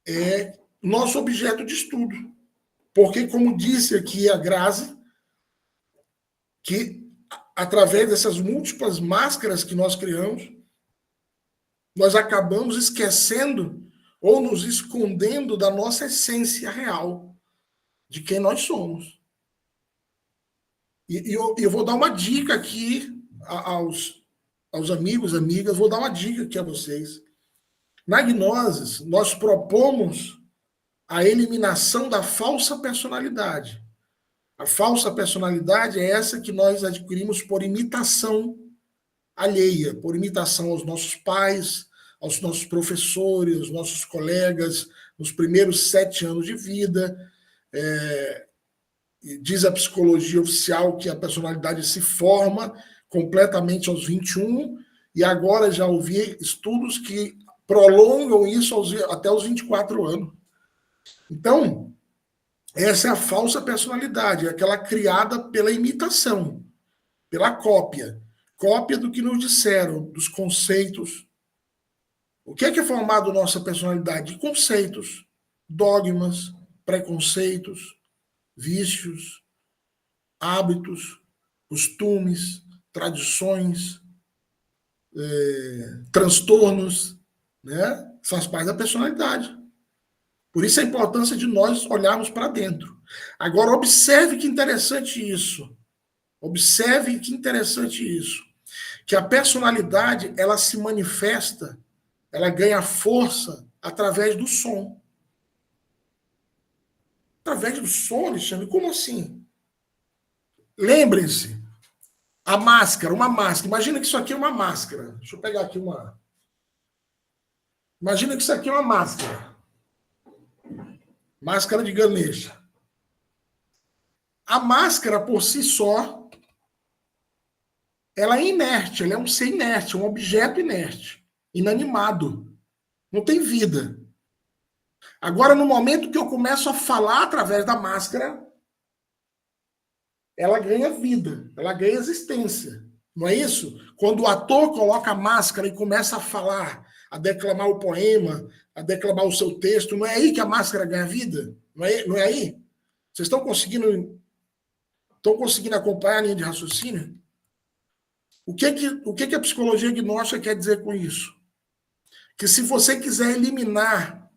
é nosso objeto de estudo. Porque, como disse aqui a Grazi, que através dessas múltiplas máscaras que nós criamos, nós acabamos esquecendo ou nos escondendo da nossa essência real, de quem nós somos. E eu vou dar uma dica aqui aos amigos, amigas, vou dar uma dica aqui a vocês. Na Gnoses, nós propomos a eliminação da falsa personalidade. A falsa personalidade é essa que nós adquirimos por imitação alheia, por imitação aos nossos pais, aos nossos professores, aos nossos colegas, nos primeiros 7 anos de vida. Diz a psicologia oficial que a personalidade se forma completamente aos 21, e agora já ouvi estudos que prolongam isso até os 24 anos. Então, essa é a falsa personalidade, aquela criada pela imitação, pela cópia. Cópia do que nos disseram, dos conceitos. O que é formado nossa personalidade? De conceitos, dogmas, preconceitos, vícios, hábitos, costumes, tradições, transtornos, né? São as partes da personalidade. Por isso a importância de nós olharmos para dentro. Agora, observe que interessante isso. Observe que interessante isso. Que a personalidade, ela se manifesta, ela ganha força através do som. Através do som, Alexandre? Como assim? Lembrem-se, a máscara, uma máscara. Imagina que isso aqui é uma máscara. Deixa eu pegar aqui uma. Imagina que isso aqui é uma máscara. Máscara de Ganesha. A máscara, por si só, ela é inerte, ela é um ser inerte, um objeto inerte, inanimado. Não tem vida. Agora, no momento que eu começo a falar através da máscara, ela ganha vida, ela ganha existência. Não é isso? Quando o ator coloca a máscara e começa a falar, a declamar o poema, a declamar o seu texto, não é aí que a máscara ganha vida? Não é aí? Vocês estão conseguindo acompanhar a linha de raciocínio? O que a psicologia gnóstica quer dizer com isso? Que se você quiser eliminar,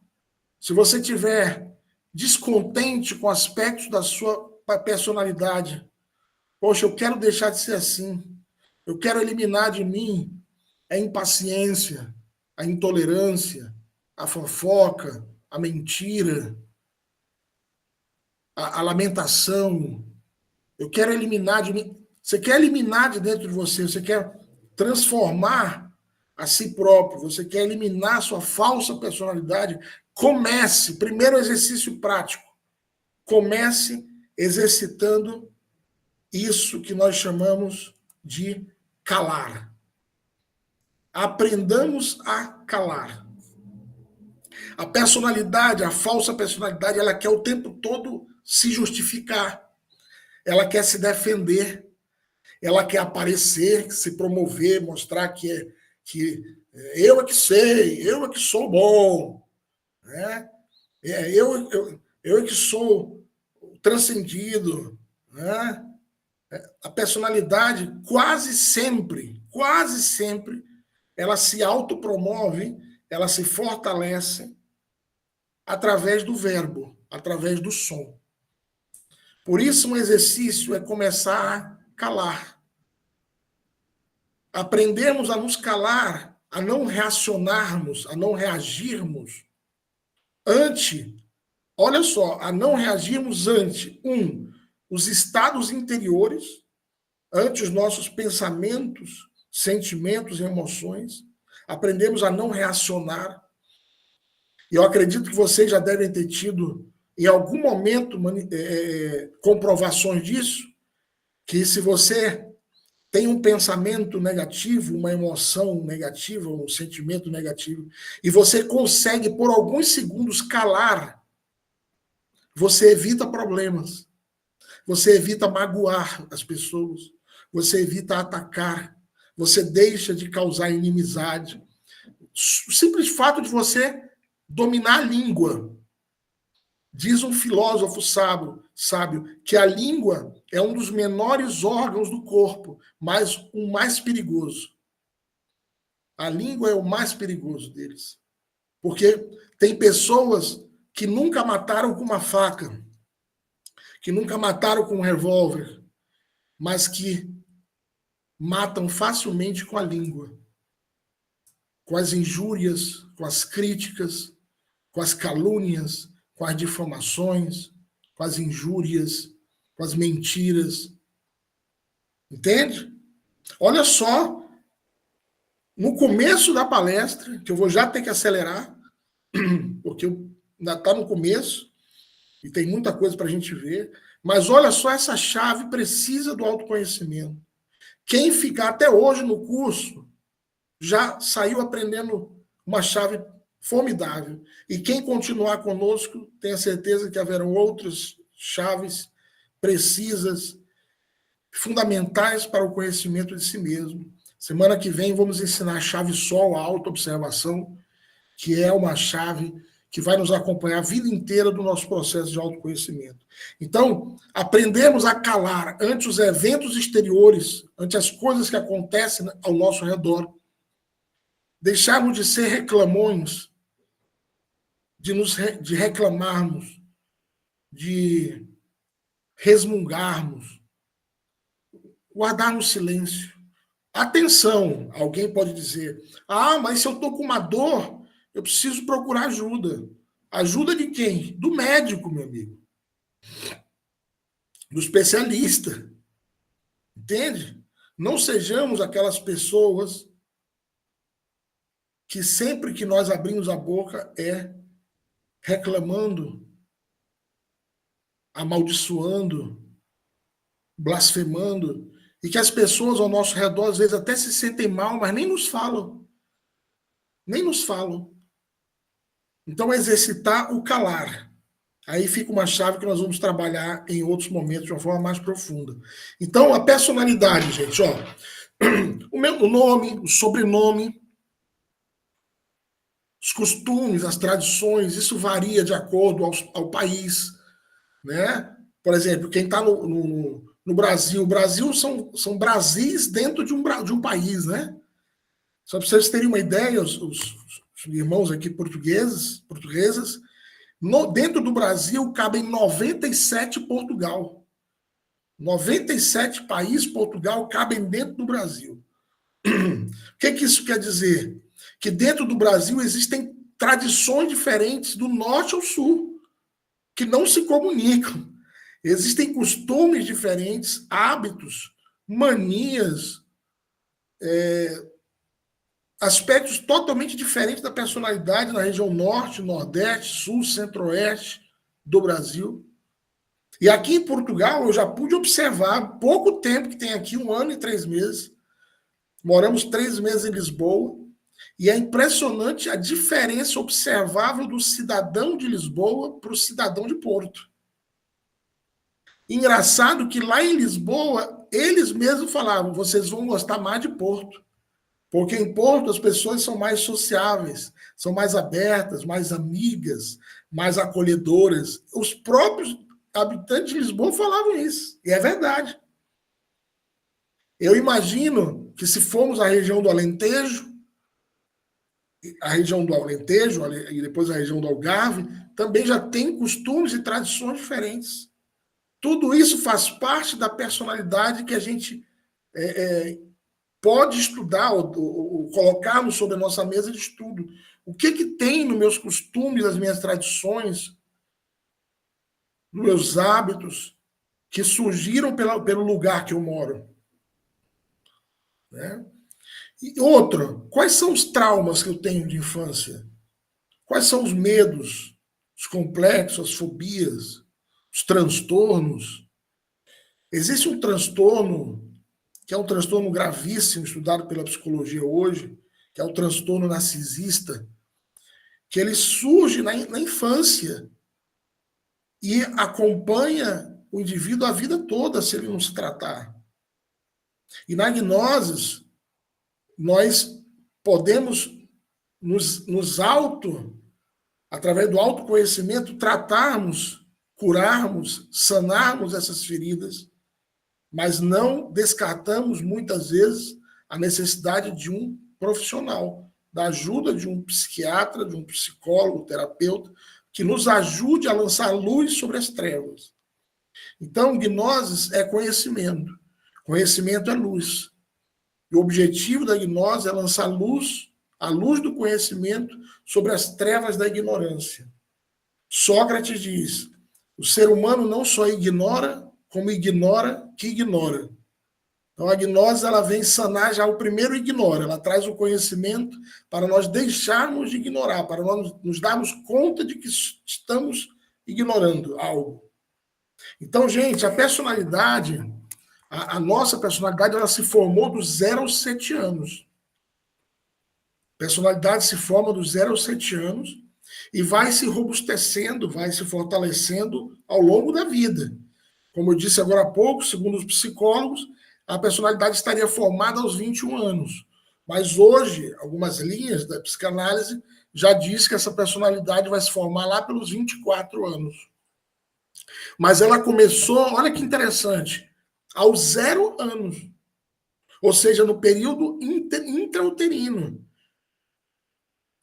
se você tiver descontente com aspectos da sua personalidade, poxa, eu quero deixar de ser assim, eu quero eliminar de mim a impaciência, a intolerância, a fofoca, a mentira, a lamentação. Eu quero eliminar de mim. Você quer eliminar de dentro de você, você quer transformar a si próprio, você quer eliminar a sua falsa personalidade. Comece, primeiro exercício prático, comece exercitando isso que nós chamamos de calar. Aprendamos a calar. A personalidade, a falsa personalidade, ela quer o tempo todo se justificar. Ela quer se defender. Ela quer aparecer, se promover, mostrar que eu é que sei, eu é que sou bom. Né? Eu é que sou transcendido. Né? A personalidade quase sempre, ela se autopromove, ela se fortalece através do verbo, através do som. Por isso, um exercício é começar a calar. Aprendemos a nos calar, a não reacionarmos, a não reagirmos olha só, a não reagirmos ante, os estados interiores, ante os nossos pensamentos, sentimentos e emoções. Aprendemos a não reacionar. E eu acredito que vocês já devem ter tido, em algum momento, comprovações disso, que se você tem um pensamento negativo, uma emoção negativa, um sentimento negativo, e você consegue, por alguns segundos, calar, você evita problemas, você evita magoar as pessoas, você evita atacar, você deixa de causar inimizade. O simples fato de você dominar a língua. Diz um filósofo sábio que a língua é um dos menores órgãos do corpo, mas o mais perigoso. A língua é o mais perigoso deles. Porque tem pessoas que nunca mataram com uma faca, que nunca mataram com um revólver, mas que matam facilmente com a língua. Com as injúrias, com as críticas, com as calúnias, com as difamações, com as injúrias, com as mentiras. Entende? Olha só, no começo da palestra, que eu vou já ter que acelerar, porque ainda está no começo, e tem muita coisa para a gente ver, mas olha só, essa chave precisa do autoconhecimento. Quem ficar até hoje no curso já saiu aprendendo uma chave formidável. E quem continuar conosco, tenha certeza que haverão outras chaves precisas, fundamentais para o conhecimento de si mesmo. Semana que vem vamos ensinar a chave Sol, a autoobservação, que é uma chave que vai nos acompanhar a vida inteira do nosso processo de autoconhecimento. Então, aprendemos a calar ante os eventos exteriores, ante as coisas que acontecem ao nosso redor. Deixarmos de ser reclamões, de reclamarmos, de resmungarmos, guardarmos silêncio. Atenção, alguém pode dizer, mas se eu estou com uma dor, eu preciso procurar ajuda. Ajuda de quem? Do médico, meu amigo. Do especialista. Entende? Não sejamos aquelas pessoas que sempre que nós abrimos a boca é reclamando, amaldiçoando, blasfemando, e que as pessoas ao nosso redor às vezes até se sentem mal, mas nem nos falam. Nem nos falam. Então, exercitar o calar. Aí fica uma chave que nós vamos trabalhar em outros momentos de uma forma mais profunda. Então, a personalidade, gente, ó. O nome, o sobrenome, os costumes, as tradições, isso varia de acordo ao país, né? Por exemplo, quem está no Brasil, o Brasil são Brasis dentro de um país, né? Só para vocês terem uma ideia, os irmãos aqui portuguesas, dentro do Brasil cabem 97 Portugal. 97 países Portugal cabem dentro do Brasil. O que isso quer dizer? Que dentro do Brasil existem tradições diferentes do norte ao sul, que não se comunicam. Existem costumes diferentes, hábitos, manias, aspectos totalmente diferentes da personalidade na região norte, nordeste, sul, centro-oeste do Brasil. E aqui em Portugal eu já pude observar, pouco tempo que tem aqui, 1 ano e 3 meses, moramos 3 meses em Lisboa, e é impressionante a diferença observável do cidadão de Lisboa para o cidadão de Porto. Engraçado que lá em Lisboa, eles mesmos falavam, vocês vão gostar mais de Porto. Porque em Porto as pessoas são mais sociáveis, são mais abertas, mais amigas, mais acolhedoras. Os próprios habitantes de Lisboa falavam isso, e é verdade. Eu imagino que se formos à região do Alentejo, e depois a região do Algarve, também já tem costumes e tradições diferentes. Tudo isso faz parte da personalidade que a gente pode estudar ou colocarmos sobre a nossa mesa de estudo. O que tem nos meus costumes, nas minhas tradições, nos meus hábitos, que surgiram pelo lugar que eu moro. Né? E outra, quais são os traumas que eu tenho de infância? Quais são os medos, os complexos, as fobias, os transtornos? Existe um transtorno que é um transtorno gravíssimo, estudado pela psicologia hoje, que é o transtorno narcisista, que ele surge na infância e acompanha o indivíduo a vida toda, se ele não se tratar. E na gnose, nós podemos através do autoconhecimento, tratarmos, curarmos, sanarmos essas feridas, mas não descartamos, muitas vezes, a necessidade de um profissional, da ajuda de um psiquiatra, de um psicólogo, terapeuta, que nos ajude a lançar luz sobre as trevas. Então, gnose é conhecimento. Conhecimento é luz. E o objetivo da gnose é lançar luz, a luz do conhecimento, sobre as trevas da ignorância. Sócrates diz, o ser humano não só ignora, como ignora que ignora. Então, a gnose, ela vem sanar já o primeiro ignora. Ela traz o conhecimento para nós deixarmos de ignorar, para nós nos darmos conta de que estamos ignorando algo. Então, gente, a personalidade, a nossa personalidade, ela se formou dos 0 aos 7 anos. A personalidade se forma dos 0 aos 7 anos e vai se robustecendo, vai se fortalecendo ao longo da vida. Como eu disse agora há pouco, segundo os psicólogos, a personalidade estaria formada aos 21 anos. Mas hoje, algumas linhas da psicanálise já diz que essa personalidade vai se formar lá pelos 24 anos. Mas ela começou, olha que interessante, aos 0 anos. Ou seja, no período intrauterino.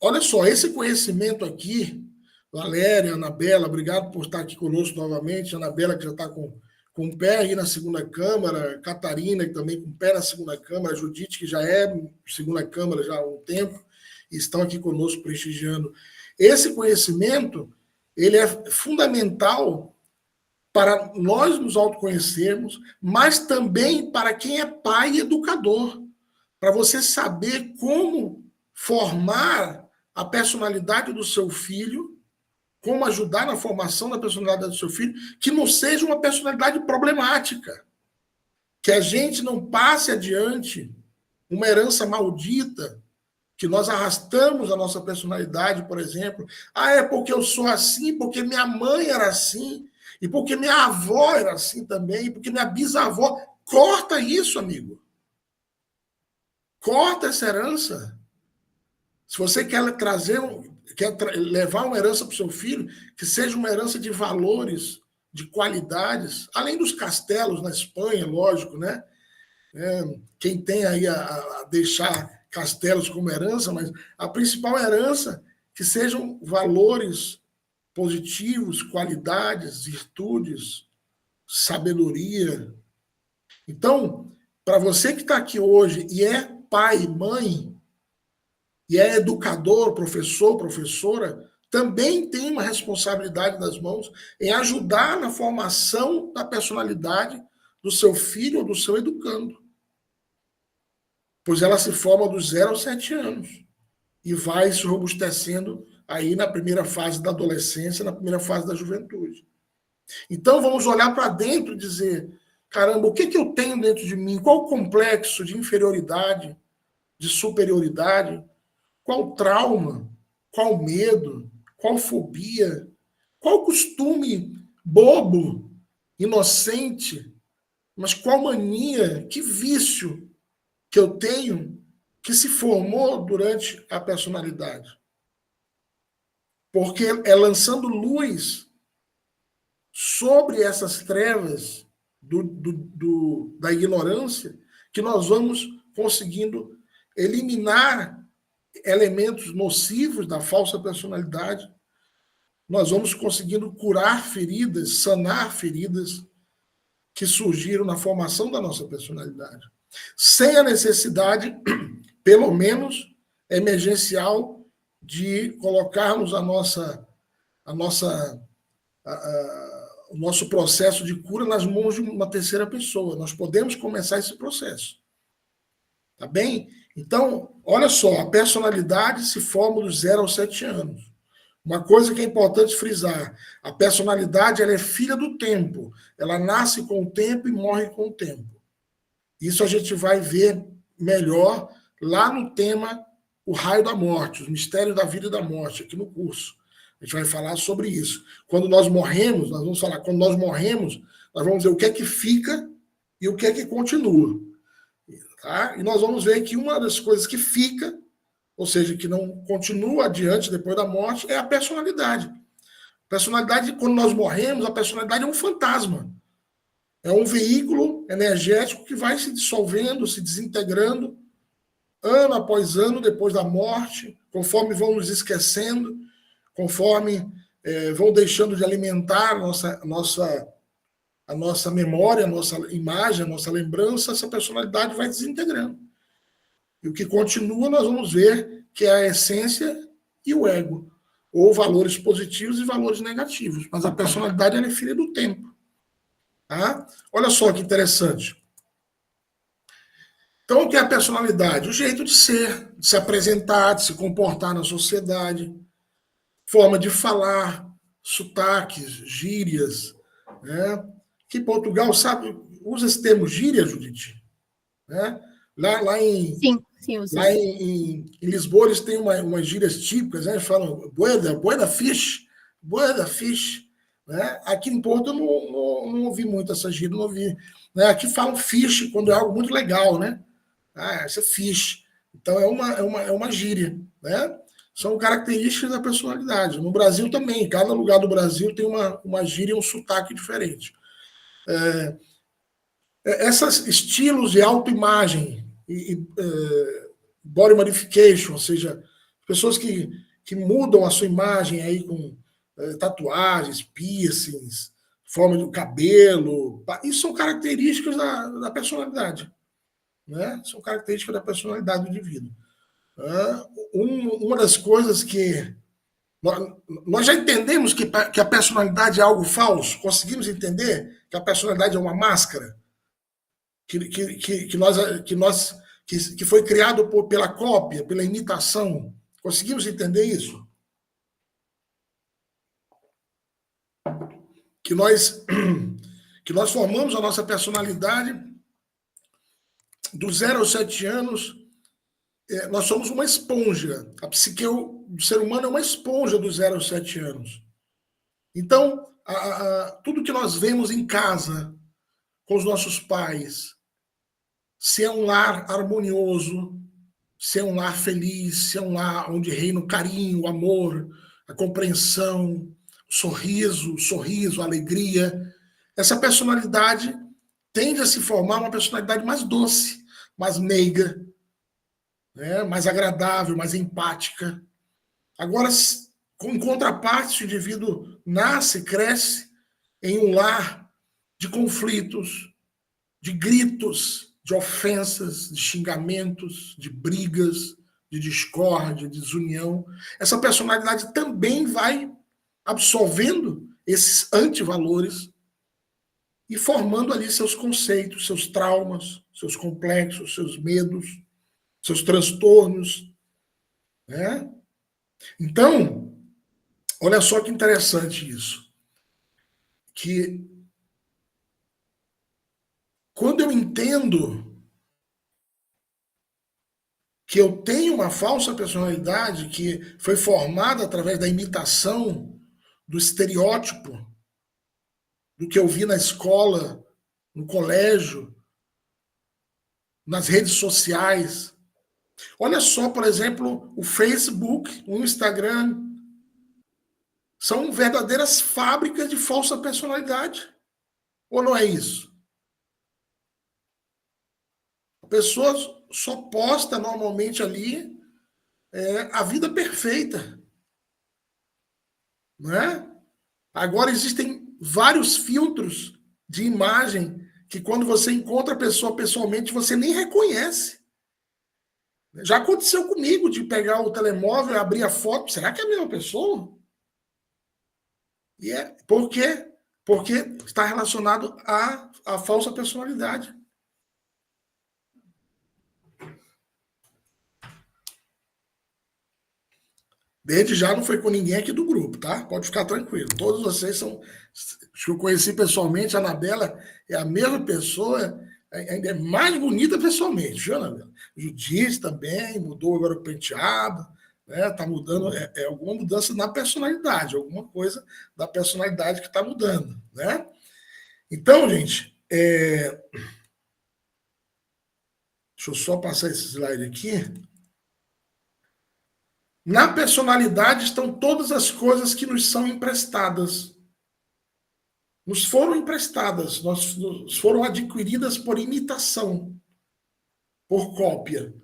Olha só, esse conhecimento aqui, Valéria, Anabela, obrigado por estar aqui conosco novamente. Anabela, que já está com o pé aí na segunda Câmara, Catarina, que também com o pé na segunda Câmara, Judite, que já é segunda Câmara já há um tempo, e estão aqui conosco prestigiando. Esse conhecimento, ele é fundamental para nós nos autoconhecermos, mas também para quem é pai e educador, para você saber como formar a personalidade do seu filho, como ajudar na formação da personalidade do seu filho, que não seja uma personalidade problemática, que a gente não passe adiante uma herança maldita, que nós arrastamos a nossa personalidade, por exemplo. É porque eu sou assim, porque minha mãe era assim, e porque minha avó era assim também, porque minha bisavó... Corta isso, amigo. Corta essa herança. Se você quer levar uma herança para o seu filho, que seja uma herança de valores, de qualidades, além dos castelos na Espanha, lógico, né? Quem tem aí a deixar castelos como herança, mas a principal herança que sejam valores positivos, qualidades, virtudes, sabedoria. Então, para você que está aqui hoje e é pai, mãe, e é educador, professor, professora, também tem uma responsabilidade nas mãos em ajudar na formação da personalidade do seu filho ou do seu educando. Pois ela se forma dos 0 aos 7 anos e vai se robustecendo aí na primeira fase da adolescência, na primeira fase da juventude. Então vamos olhar para dentro e dizer, caramba, o que eu tenho dentro de mim? Qual o complexo de inferioridade, de superioridade? Qual trauma? Qual medo? Qual fobia? Qual costume bobo, inocente? Mas qual mania, que vício que eu tenho que se formou durante a personalidade? Porque é lançando luz sobre essas trevas da ignorância que nós vamos conseguindo eliminar elementos nocivos da falsa personalidade, nós vamos conseguindo curar feridas, sanar feridas que surgiram na formação da nossa personalidade, sem a necessidade, pelo menos emergencial, de colocarmos o nosso processo de cura nas mãos de uma terceira pessoa. Nós podemos começar esse processo. Tá bem? Então, olha só, a personalidade se forma dos 0 aos 7 anos. Uma coisa que é importante frisar, a personalidade ela é filha do tempo. Ela nasce com o tempo e morre com o tempo. Isso a gente vai ver melhor lá no tema O Raio da Morte, os mistérios da vida e da morte, aqui no curso. A gente vai falar sobre isso. Quando nós morremos, nós vamos falar, quando nós morremos, nós vamos ver o que é que fica e o que é que continua. Tá? E nós vamos ver que uma das coisas que fica, ou seja, que não continua adiante depois da morte, é a personalidade. Personalidade, quando nós morremos, a personalidade é um fantasma. É um veículo energético que vai se dissolvendo, se desintegrando, ano após ano, depois da morte, conforme vão nos esquecendo, conforme vão deixando de alimentar a nossa memória, a nossa imagem, a nossa lembrança, essa personalidade vai desintegrando. E o que continua, nós vamos ver que é a essência e o ego, ou valores positivos e valores negativos. Mas a personalidade ela é filha do tempo. Tá? Olha só que interessante. Então, o que é a personalidade? O jeito de ser, de se apresentar, de se comportar na sociedade, forma de falar, sotaques, gírias, né? Que Portugal sabe, usa esse termo gíria, Judite, né? Lá em Lisboa eles têm umas gírias típicas, né? Eles falam boeda fish, né? Aqui em Porto eu não ouvi muito essa gíria, não ouvi. Né? Aqui falam fish quando é algo muito legal, né? Isso é fish. Então, é uma gíria, né? São características da personalidade. No Brasil também, cada lugar do Brasil tem uma gíria, um sotaque diferente. Esses estilos de autoimagem e body modification, ou seja, pessoas que mudam a sua imagem aí com tatuagens, piercings, forma do cabelo, isso são características da personalidade, né? São características da personalidade do indivíduo. Uma das coisas que nós já entendemos que a personalidade é algo falso, conseguimos entender que a personalidade é uma máscara, que foi criado pela cópia, pela imitação. Conseguimos entender isso? Que nós formamos a nossa personalidade dos 0 aos 7 anos. Nós somos uma esponja. A psique do ser humano é uma esponja dos 0 aos 7 anos. Então, tudo que nós vemos em casa, com os nossos pais, se é um lar harmonioso, se é um lar feliz, se é um lar onde reina o carinho, o amor, a compreensão, o sorriso, a alegria, essa personalidade tende a se formar uma personalidade mais doce, mais meiga, né? Mais agradável, mais empática. Agora, em contraparte, o indivíduo nasce, cresce em um lar de conflitos, de gritos, de ofensas, de xingamentos, de brigas, de discórdia, de desunião. Essa personalidade também vai absorvendo esses antivalores e formando ali seus conceitos, seus traumas, seus complexos, seus medos, seus transtornos, né? Então, olha só que interessante isso. Que quando eu entendo que eu tenho uma falsa personalidade que foi formada através da imitação do estereótipo do que eu vi na escola, no colégio, nas redes sociais. Olha só, por exemplo, o Facebook, o Instagram, são verdadeiras fábricas de falsa personalidade. Ou não é isso? A pessoa só posta normalmente ali a vida perfeita. Não é? Agora existem vários filtros de imagem que quando você encontra a pessoa pessoalmente, você nem reconhece. Já aconteceu comigo de pegar o telemóvel, abrir a foto. Será que é a mesma pessoa? E por quê? Porque está relacionado à falsa personalidade. Desde já não foi com ninguém aqui do grupo, tá? Pode ficar tranquilo. Todos vocês são... Acho que eu conheci pessoalmente, a Anabela é a mesma pessoa, ainda é mais bonita pessoalmente, viu, Anabela? Judite também, mudou agora o penteado, né? Tá mudando, alguma mudança na personalidade, alguma coisa da personalidade que está mudando, né? Então, gente, deixa eu só passar esse slide aqui. Na personalidade estão todas as coisas que nos são emprestadas. Nos foram emprestadas, nos foram adquiridas por imitação, por cópia,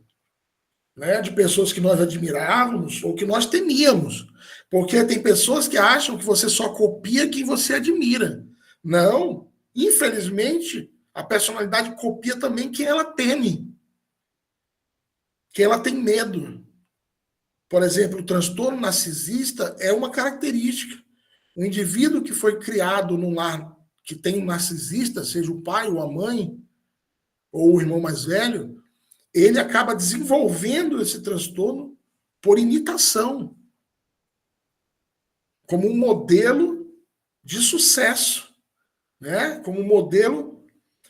né, de pessoas que nós admirávamos ou que nós temíamos. Porque tem pessoas que acham que você só copia quem você admira. Não, infelizmente, a personalidade copia também quem ela teme, quem ela tem medo. Por exemplo, o transtorno narcisista é uma característica. O indivíduo que foi criado num lar que tem um narcisista, seja o pai ou a mãe, ou o irmão mais velho, ele acaba desenvolvendo esse transtorno por imitação, como um modelo de sucesso, né? Como um modelo,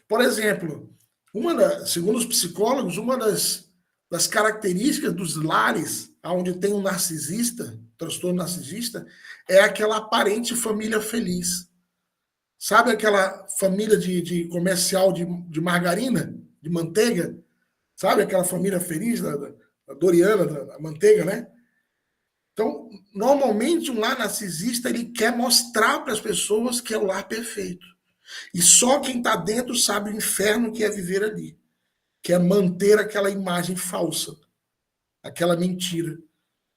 por exemplo, segundo os psicólogos, uma das características dos lares onde tem um narcisista, transtorno narcisista, é aquela aparente família feliz. Sabe aquela família de comercial de margarina, de manteiga? Sabe aquela família feliz Doriana, a manteiga, né? Então, normalmente, um lar narcisista, ele quer mostrar para as pessoas que é o lar perfeito. E só quem está dentro sabe o inferno que é viver ali. Que é manter aquela imagem falsa, aquela mentira,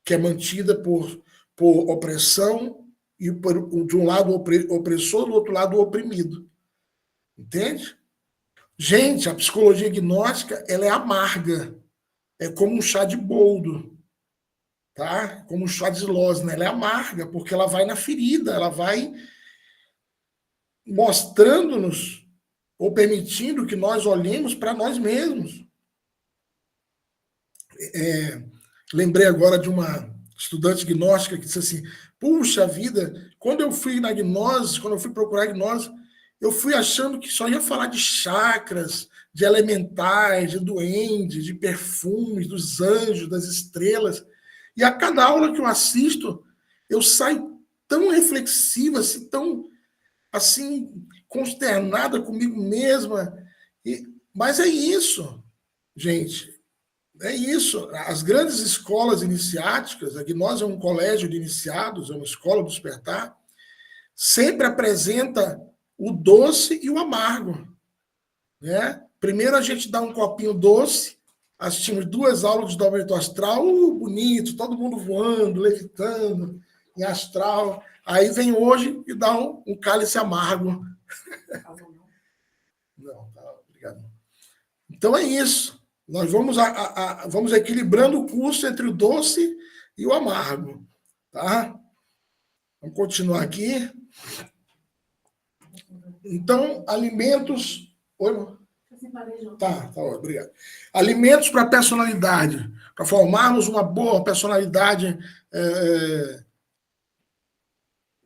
que é mantida por opressão e de um lado o opressor, do outro lado o oprimido. Entende? Gente, a psicologia gnóstica, ela é amarga. É como um chá de boldo, tá? Como um chá de losna. Ela é amarga, porque ela vai na ferida, ela vai mostrando-nos ou permitindo que nós olhemos para nós mesmos. Lembrei agora de uma estudante gnóstica que disse assim, puxa vida, quando eu fui na gnose, quando eu fui procurar gnose, eu fui achando que só ia falar de chakras, de elementais, de duendes, de perfumes, dos anjos, das estrelas. E a cada aula que eu assisto, eu saio tão reflexiva, assim, tão assim, consternada comigo mesma. Mas é isso, gente. É isso. As grandes escolas iniciáticas, a Gnose é um colégio de iniciados, é uma escola do despertar, sempre apresenta o doce e o amargo. Né? Primeiro a gente dá um copinho doce, assistimos 2 aulas de desdobramento astral, bonito, todo mundo voando, levitando, em astral. Aí vem hoje e dá um cálice amargo. Não, tá, obrigado. Então é isso. Nós vamos equilibrando o curso entre o doce e o amargo. Tá? Vamos continuar aqui. Então, alimentos. Oi, irmão? Tá, obrigado. Alimentos para a personalidade. Para formarmos uma boa personalidade,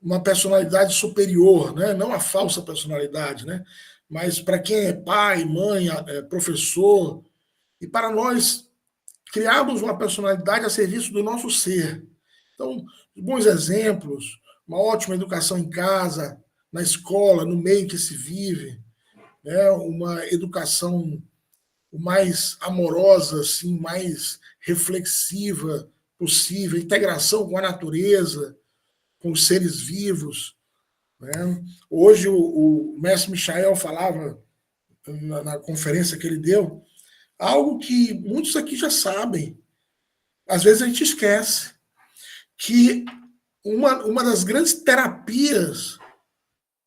uma personalidade superior, né? Não a falsa personalidade, né? Mas para quem é pai, mãe, professor, e para nós criarmos uma personalidade a serviço do nosso ser. Então, bons exemplos, uma ótima educação em casa, na escola, no meio que se vive, né? Uma educação o mais amorosa, assim, mais reflexiva possível, integração com a natureza, com os seres vivos. Né? Hoje o mestre Michael falava na conferência que ele deu, algo que muitos aqui já sabem, às vezes a gente esquece, que uma das grandes terapias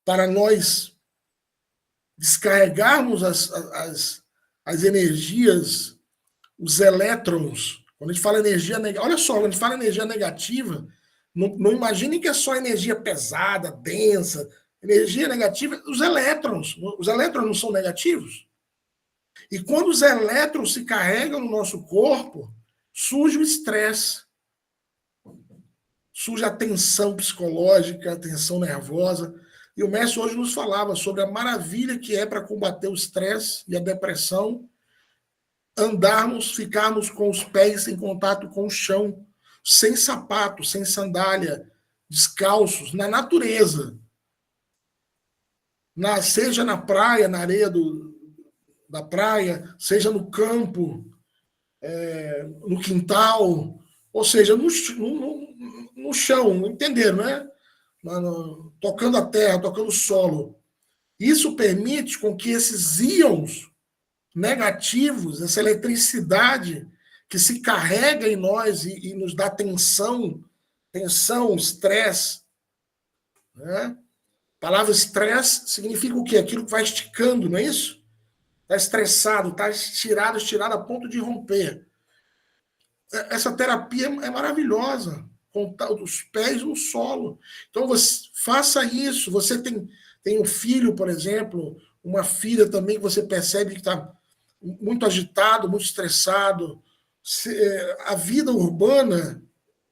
para nós descarregarmos as energias, os elétrons, quando a gente fala energia negativa, olha só, quando a gente fala energia negativa, não imaginem que é só energia pesada, densa. Energia negativa, os elétrons não são negativos? E quando os elétrons se carregam no nosso corpo, surge o estresse, surge a tensão psicológica, a tensão nervosa. E o mestre hoje nos falava sobre a maravilha que é para combater o estresse e a depressão, ficarmos com os pés em contato com o chão, sem sapato, sem sandália, descalços, na natureza. Seja na praia, na areia da praia, seja no campo, no quintal, ou seja, no chão, entenderam, né? Tocando a terra, tocando o solo. Isso permite com que esses íons negativos, essa eletricidade que se carrega em nós e nos dá tensão, estresse. Né? A palavra estresse significa o quê? Aquilo que vai esticando, não é isso? Está estressado, está estirado a ponto de romper. Essa terapia é maravilhosa, com os pés no solo. Então, você faça isso. Você tem um filho, por exemplo, uma filha também que você percebe que está muito agitado, muito estressado. A vida urbana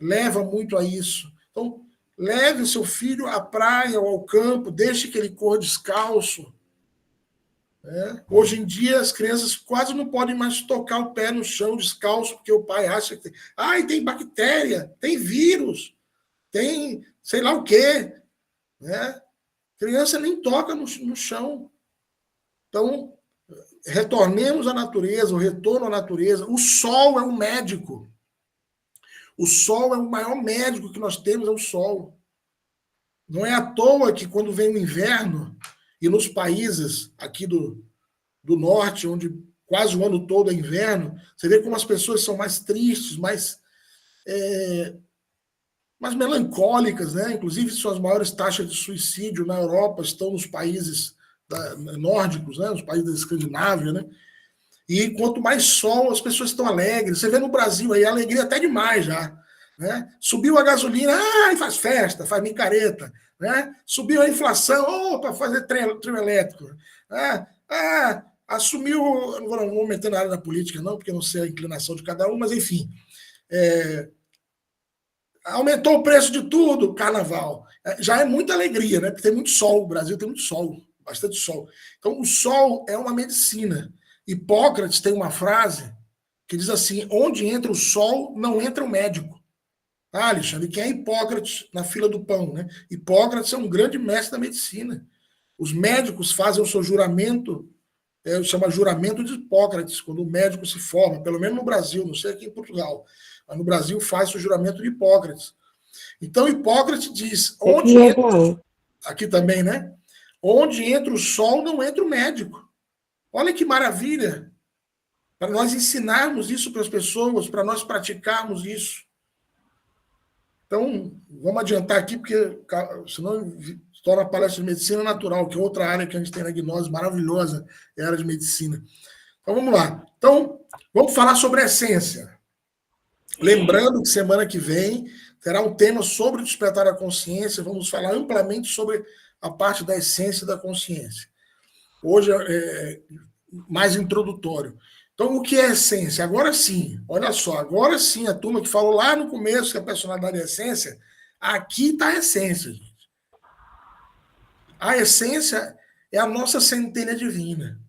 leva muito a isso. Então, leve o seu filho à praia ou ao campo, deixe que ele corra descalço. Né? Hoje em dia, as crianças quase não podem mais tocar o pé no chão descalço, porque o pai acha que tem bactéria, tem vírus, tem sei lá o quê. Né? Criança nem toca no chão. Então, Retornemos à natureza, o retorno à natureza. O sol é um médico. O sol é o maior médico que nós temos, é o sol. Não é à toa que quando vem o inverno, e nos países aqui do norte, onde quase o ano todo é inverno, você vê como as pessoas são mais tristes, mais melancólicas, né? Inclusive, suas maiores taxas de suicídio na Europa estão nos países nórdicos, né? Nos países da Escandinávia, né? E quanto mais sol, as pessoas estão alegres. Você vê no Brasil aí, a alegria até demais já. Né? Subiu a gasolina, faz festa, faz micareta. Né? Subiu a inflação, para fazer trio elétrico. Assumiu, não vou meter na área da política não, porque eu não sei a inclinação de cada um, mas enfim. Aumentou o preço de tudo, carnaval. Já é muita alegria, né? Porque tem muito sol, o Brasil tem muito sol, bastante sol. Então, o sol é uma medicina. Hipócrates tem uma frase que diz assim: onde entra o sol, não entra o médico. Ah, Alexandre, quem é Hipócrates na fila do pão? Né? Hipócrates é um grande mestre da medicina. Os médicos fazem o seu juramento, chama juramento de Hipócrates, quando o médico se forma, pelo menos no Brasil, não sei aqui em Portugal, mas no Brasil faz o juramento de Hipócrates. Então, Hipócrates diz, onde entra, aqui também, né? Onde entra o sol, não entra o médico. Olha que maravilha! Para nós ensinarmos isso para as pessoas, para nós praticarmos isso. Então, vamos adiantar aqui, porque senão se torna a palestra de medicina natural, que é outra área que a gente tem na Gnose, maravilhosa, é a área de medicina. Então, vamos lá. Então, vamos falar sobre a essência. Lembrando que semana que vem terá um tema sobre o despertar da consciência, vamos falar amplamente sobre a parte da essência da consciência. Hoje é mais introdutório. Então, o que é essência? Agora sim, olha só, agora sim, a turma que falou lá no começo que a personalidade é essência, aqui está a essência, gente. A essência é a nossa centelha divina,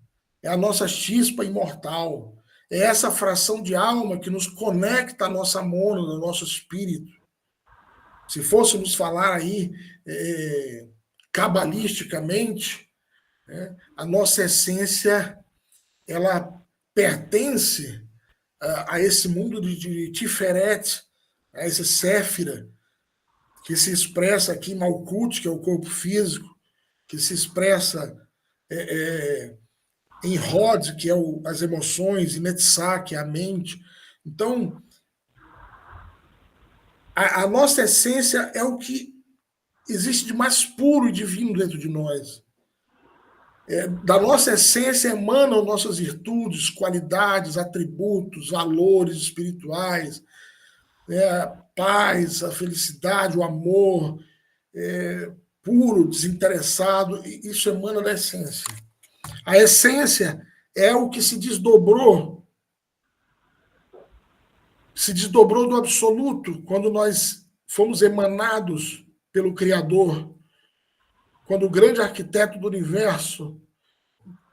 é a nossa chispa imortal, é essa fração de alma que nos conecta à nossa mônada, ao nosso espírito. Se fôssemos falar aí cabalisticamente, a nossa essência, ela pertence a esse mundo de Tiferet, a esse Séfira, que se expressa aqui em Malkut, que é o corpo físico, que se expressa em Hod, que é as emoções, e Netzach, que é a mente. Então, a nossa essência é o que existe de mais puro e divino dentro de nós. Da nossa essência emanam nossas virtudes, qualidades, atributos, valores espirituais, a paz, a felicidade, o amor, puro, desinteressado, isso emana da essência. A essência é o que se desdobrou do absoluto quando nós fomos emanados pelo Criador, quando o grande arquiteto do universo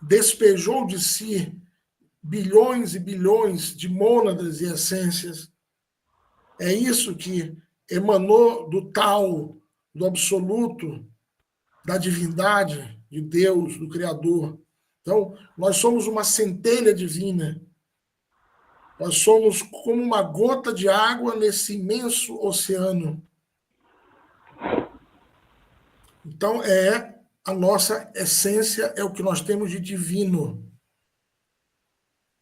despejou de si bilhões e bilhões de mônadas e essências. É isso que emanou do tal, do absoluto, da divindade, de Deus, do Criador. Então, nós somos uma centelha divina. Nós somos como uma gota de água nesse imenso oceano. Então, a nossa essência é o que nós temos de divino,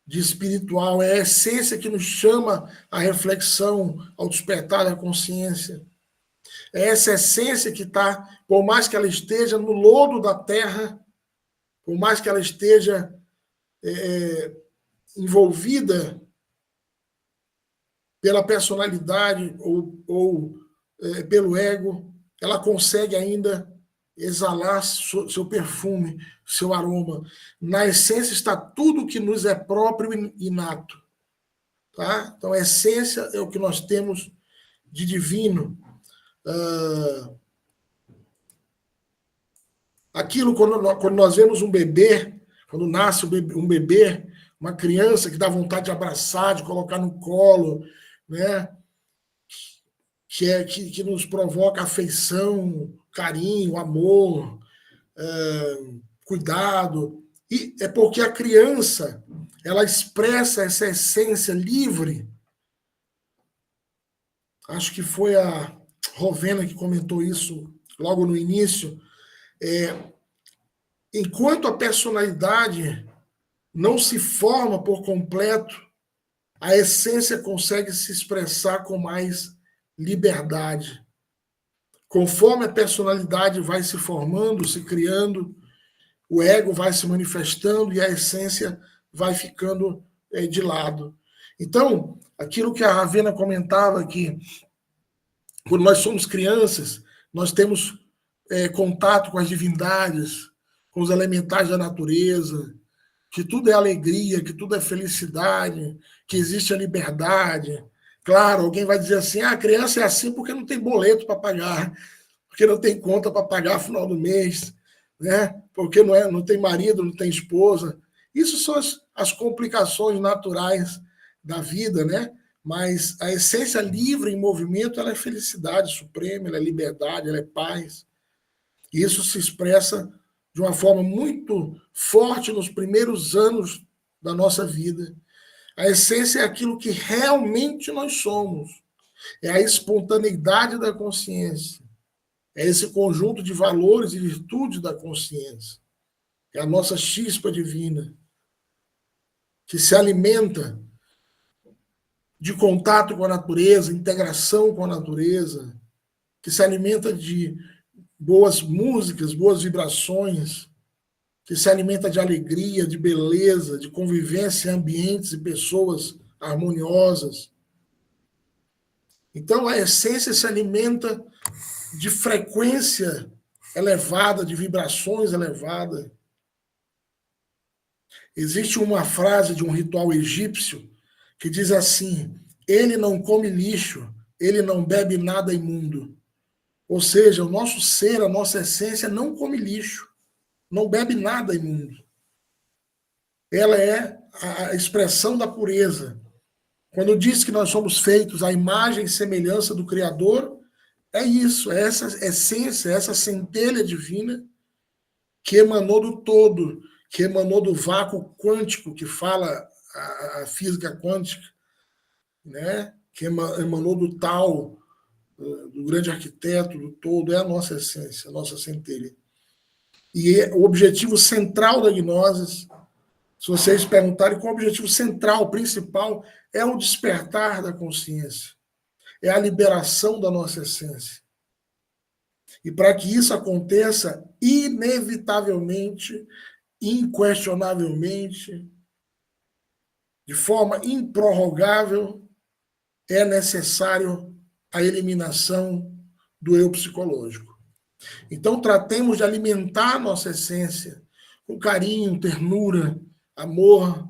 de espiritual. É a essência que nos chama à reflexão, ao despertar da consciência. É essa essência que está, por mais que ela esteja no lodo da terra, por mais que ela esteja envolvida pela personalidade ou pelo ego, ela consegue ainda exalar seu perfume, seu aroma. Na essência está tudo que nos é próprio e inato. Tá? Então, a essência é o que nós temos de divino. Aquilo, quando nós vemos um bebê, quando nasce um bebê, uma criança que dá vontade de abraçar, de colocar no colo, né? Que nos provoca afeição, carinho, amor, cuidado. E é porque a criança, ela expressa essa essência livre. Acho que foi a Rovena que comentou isso logo no início. Enquanto a personalidade não se forma por completo, a essência consegue se expressar com mais liberdade. Conforme a personalidade vai se formando, se criando, o ego vai se manifestando e a essência vai ficando de lado. Então, aquilo que a Ravena comentava aqui, quando nós somos crianças, nós temos contato com as divindades, com os elementais da natureza, que tudo é alegria, que tudo é felicidade, que existe a liberdade. Claro, alguém vai dizer assim, a criança é assim porque não tem boleto para pagar, porque não tem conta para pagar no final do mês, né? Porque não tem marido, não tem esposa. Isso são as complicações naturais da vida, né? Mas a essência livre em movimento, ela é felicidade suprema, ela é liberdade, ela é paz. E isso se expressa de uma forma muito forte nos primeiros anos da nossa vida. A essência é aquilo que realmente nós somos. É a espontaneidade da consciência. É esse conjunto de valores e virtudes da consciência. É a nossa chispa divina, que se alimenta de contato com a natureza, integração com a natureza, que se alimenta de boas músicas, boas vibrações, que se alimenta de alegria, de beleza, de convivência em ambientes e pessoas harmoniosas. Então, a essência se alimenta de frequência elevada, de vibrações elevadas. Existe uma frase de um ritual egípcio que diz assim: ele não come lixo, ele não bebe nada imundo. Ou seja, o nosso ser, a nossa essência não come lixo, não bebe nada imundo. Ela é a expressão da pureza. Quando diz que nós somos feitos à imagem e semelhança do Criador, é isso, é essa essência, essa centelha divina que emanou do todo, que emanou do vácuo quântico, que fala a física quântica, né? Que emanou do tal, do grande arquiteto, do todo, é a nossa essência, a nossa centelha. E o objetivo central da gnose, se vocês perguntarem qual é o objetivo central, principal, é o despertar da consciência, é a liberação da nossa essência. E para que isso aconteça, inevitavelmente, inquestionavelmente, de forma improrrogável, é necessário a eliminação do eu psicológico. Então, tratemos de alimentar a nossa essência com carinho, ternura, amor,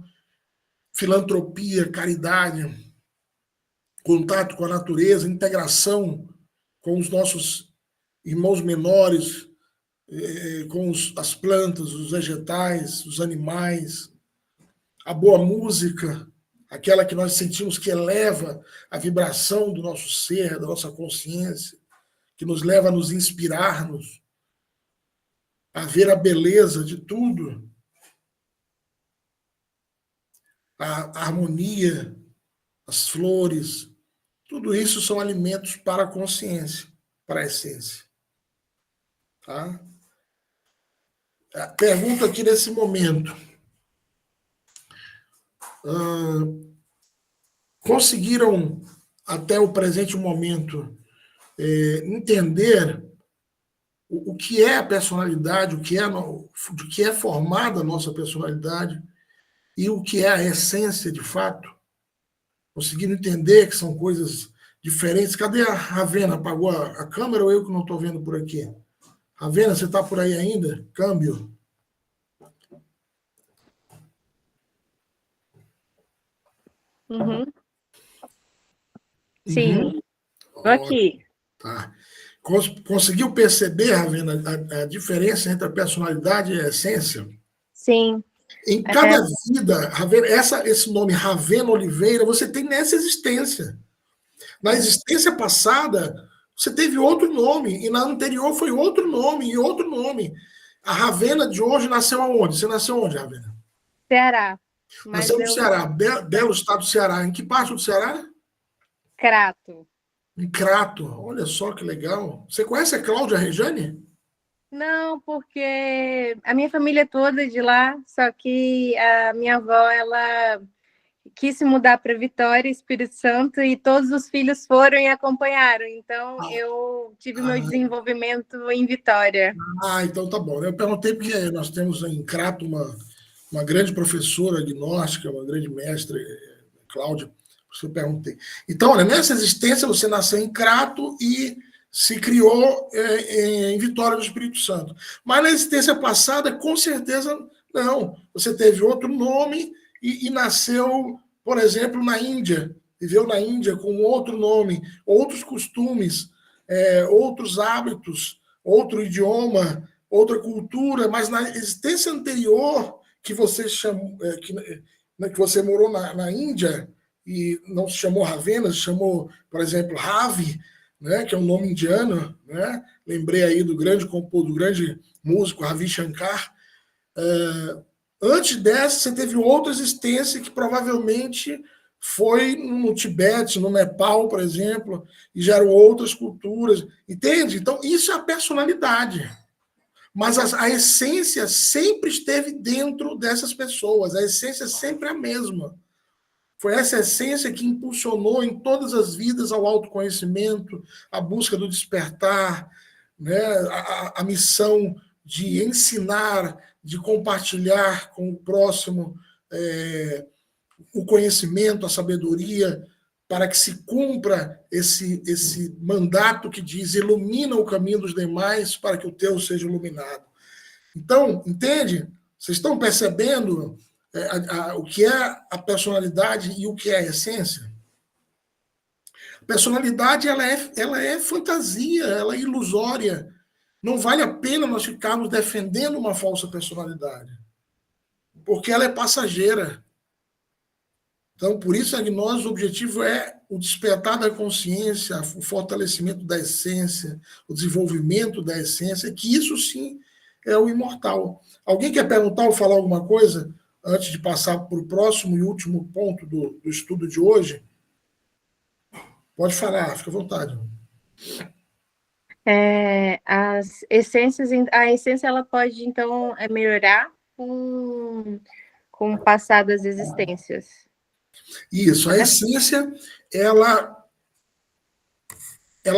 filantropia, caridade, contato com a natureza, integração com os nossos irmãos menores, com as plantas, os vegetais, os animais, a boa música, aquela que nós sentimos que eleva a vibração do nosso ser, da nossa consciência, que nos leva a nos inspirarmos, a ver a beleza de tudo, a harmonia, as flores, tudo isso são alimentos para a consciência, para a essência. Tá? Pergunta aqui nesse momento. Conseguiram, até o presente momento, entender o que é a personalidade, do que é formada a nossa personalidade e o que é a essência de fato? Conseguiram entender que são coisas diferentes? Cadê a Ravena? Apagou a câmera ou eu que não estou vendo por aqui? Ravena, você está por aí ainda? Câmbio. Uhum. Sim, estou aqui. Tá. Conseguiu perceber, Ravena, a diferença entre a personalidade e a essência? Sim. Em cada vida, Ravena, esse nome Ravena Oliveira, você tem nessa existência. Na existência passada, você teve outro nome, e na anterior foi outro nome e outro nome. A Ravena de hoje nasceu aonde? Você nasceu onde, Ravena? Ceará. Mas Nasceu no Ceará, belo estado do Ceará. Em que parte do Ceará? Crato. Em Crato. Olha só que legal. Você conhece a Cláudia Rejane? Não, porque a minha família é toda de lá, só que a minha avó, ela quis se mudar para Vitória, Espírito Santo, e todos os filhos foram e acompanharam. Então, eu tive meu desenvolvimento em Vitória. Então tá bom. Eu perguntei porque nós temos em Crato uma grande professora agnóstica, uma grande mestra, Cláudia, por isso eu perguntei. Então, olha, nessa existência você nasceu em Crato e se criou em Vitória do Espírito Santo. Mas na existência passada, com certeza, não. Você teve outro nome e nasceu, por exemplo, na Índia. Viveu na Índia com outro nome, outros costumes, outros hábitos, outro idioma, outra cultura, mas na existência anterior que você chamou, que você morou na Índia e não se chamou Ravena, se chamou, por exemplo, Ravi, né, que é um nome indiano, né? Lembrei aí do grande compositor, do grande músico Ravi Shankar. Antes dessa, você teve outra existência que provavelmente foi no Tibete, no Nepal, por exemplo, e já eram outras culturas, entende? Então, isso é a personalidade. Mas a essência sempre esteve dentro dessas pessoas, a essência sempre é a mesma. Foi essa essência que impulsionou em todas as vidas ao autoconhecimento, a busca do despertar, né? a missão de ensinar, de compartilhar com o próximo o conhecimento, a sabedoria, para que se cumpra esse mandato que diz: ilumina o caminho dos demais para que o teu seja iluminado. Então, entende? Vocês estão percebendo o que é a personalidade e o que é a essência? A personalidade ela é fantasia, ela é ilusória. Não vale a pena nós ficarmos defendendo uma falsa personalidade, porque ela é passageira. Então, por isso, a gnose, o objetivo é o despertar da consciência, o fortalecimento da essência, o desenvolvimento da essência, que isso sim é o imortal. Alguém quer perguntar ou falar alguma coisa antes de passar para o próximo e último ponto do estudo de hoje? Pode falar, fica à vontade. As essências, a essência ela pode, então, melhorar com o passar das existências. Isso, a essência, ela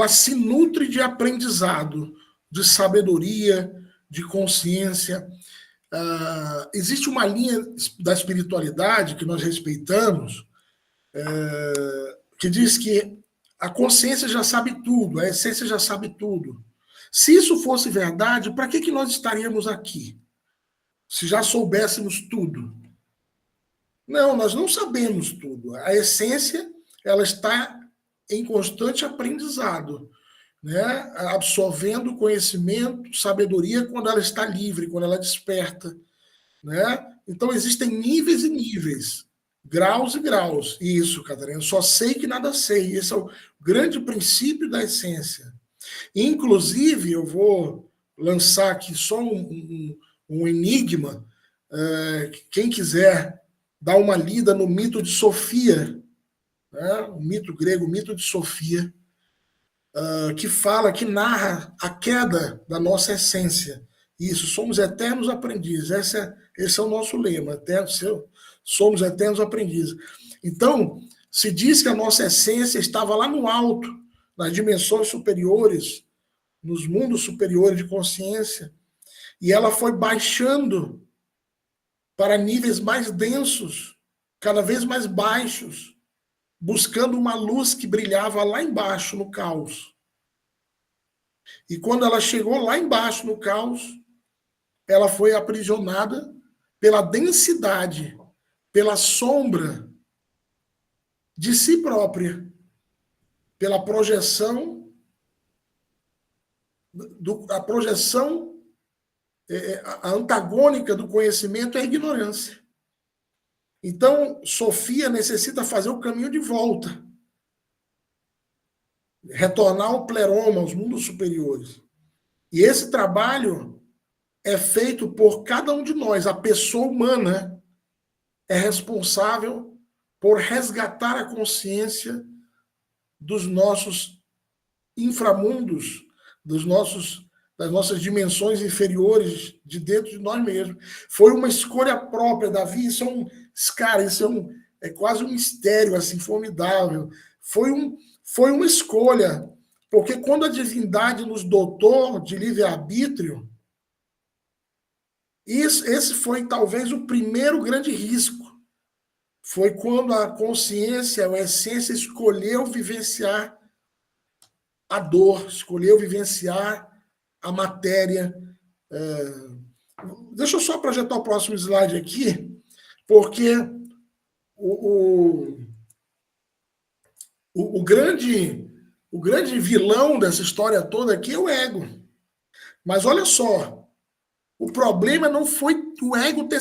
se nutre de aprendizado, de sabedoria, de consciência. Existe uma linha da espiritualidade que nós respeitamos, que diz que a consciência já sabe tudo, a essência já sabe tudo. Se isso fosse verdade, para que nós estaríamos aqui? Se já soubéssemos tudo. Não, nós não sabemos tudo. A essência, ela está em constante aprendizado, né? Absorvendo conhecimento, sabedoria quando ela está livre, quando ela desperta, né? Então existem níveis e níveis, graus e graus. Isso, Catarina, eu só sei que nada sei. Esse é o grande princípio da essência. Inclusive, eu vou lançar aqui só um enigma. Quem quiser dar uma lida no mito de Sofia, né? O mito grego, o mito de Sofia, que fala, que narra a queda da nossa essência. Isso, somos eternos aprendizes. Esse é o nosso lema, somos eternos aprendizes. Então, se diz que a nossa essência estava lá no alto, nas dimensões superiores, nos mundos superiores de consciência, e ela foi baixando para níveis mais densos, cada vez mais baixos, buscando uma luz que brilhava lá embaixo, no caos. E quando ela chegou lá embaixo, no caos, ela foi aprisionada pela densidade, pela sombra de si própria, pela projeção, a projeção a antagônica do conhecimento é a ignorância. Então, Sofia necessita fazer o caminho de volta, retornar ao pleroma, aos mundos superiores. E esse trabalho é feito por cada um de nós. A pessoa humana é responsável por resgatar a consciência dos nossos inframundos, das nossas dimensões inferiores de dentro de nós mesmos. Foi uma escolha própria, Davi. Isso é quase um mistério assim, formidável. Foi uma escolha, porque quando a divindade nos dotou de livre-arbítrio, esse foi talvez o primeiro grande risco. Foi quando a consciência, a essência, escolheu vivenciar a dor, escolheu vivenciar a matéria. Deixa eu só projetar o próximo slide aqui, porque o grande vilão dessa história toda aqui é o ego. Mas olha só, o problema não foi o ego ter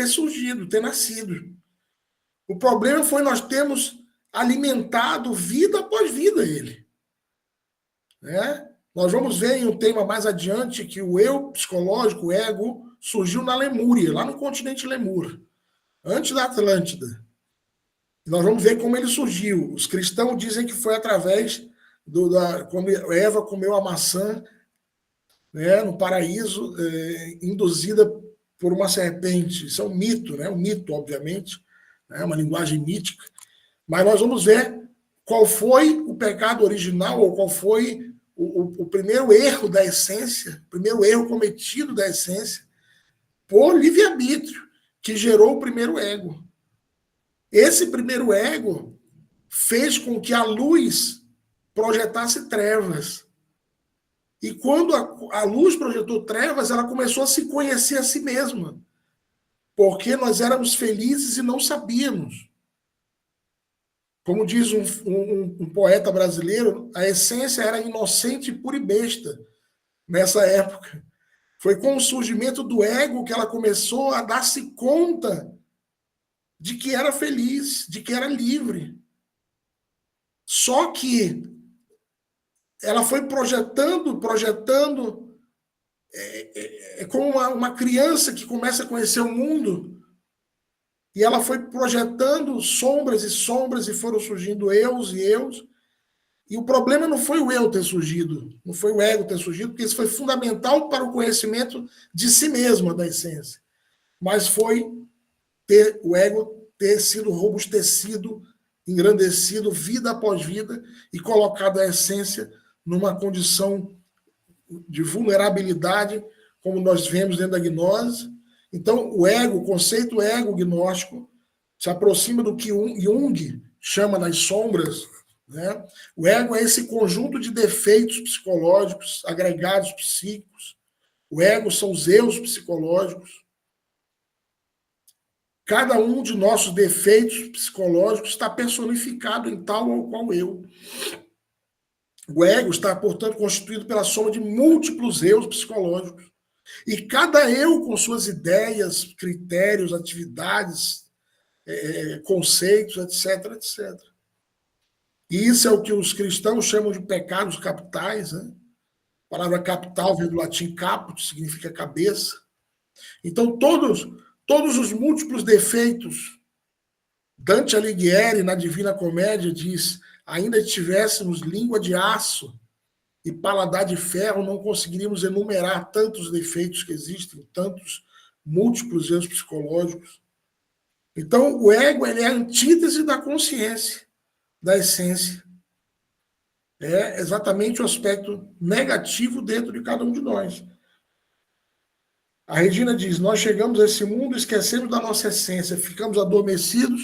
surgido, ter nascido. O problema foi nós termos alimentado vida após vida ele. Né? Nós vamos ver em um tema mais adiante que o eu psicológico, o ego, surgiu na Lemúria, lá no continente Lemur, antes da Atlântida. Nós vamos ver como ele surgiu. Os cristãos dizem que foi através quando Eva comeu a maçã, né, no paraíso, induzida por uma serpente. Isso é um mito, né? Um mito, obviamente, né? Uma linguagem mítica. Mas nós vamos ver qual foi o pecado original, ou qual foi o primeiro erro da essência, o primeiro erro cometido da essência, por livre-arbítrio, que gerou o primeiro ego. Esse primeiro ego fez com que a luz projetasse trevas. E quando a luz projetou trevas, ela começou a se conhecer a si mesma. Porque nós éramos felizes e não sabíamos. Como diz um poeta brasileiro, a essência era inocente, pura e besta nessa época. Foi com o surgimento do ego que ela começou a dar-se conta de que era feliz, de que era livre. Só que ela foi projetando, como uma criança que começa a conhecer o mundo, e ela foi projetando sombras e foram surgindo eus e eus. E o problema não foi o eu ter surgido, não foi o ego ter surgido, porque isso foi fundamental para o conhecimento de si mesma, da essência. Mas foi o ego ter sido robustecido, engrandecido, vida após vida, e colocado a essência numa condição de vulnerabilidade, como nós vemos dentro da gnose. Então, o conceito ego-gnóstico, se aproxima do que Jung chama das sombras, né? O ego é esse conjunto de defeitos psicológicos, agregados psíquicos. O ego são os eus psicológicos. Cada um de nossos defeitos psicológicos está personificado em tal ou qual eu. O ego está, portanto, constituído pela soma de múltiplos eus psicológicos. E cada eu com suas ideias, critérios, atividades, conceitos, etc, etc. E isso é o que os cristãos chamam de pecados capitais, né? A palavra capital vem do latim caput, significa cabeça. Então, todos os múltiplos defeitos, Dante Alighieri, na Divina Comédia, diz: ainda tivéssemos língua de aço e paladar de ferro, não conseguiríamos enumerar tantos defeitos que existem, tantos múltiplos erros psicológicos. Então, o ego ele é a antítese da consciência, da essência. É exatamente o aspecto negativo dentro de cada um de nós. A Regina diz: nós chegamos a esse mundo, esquecemos da nossa essência, ficamos adormecidos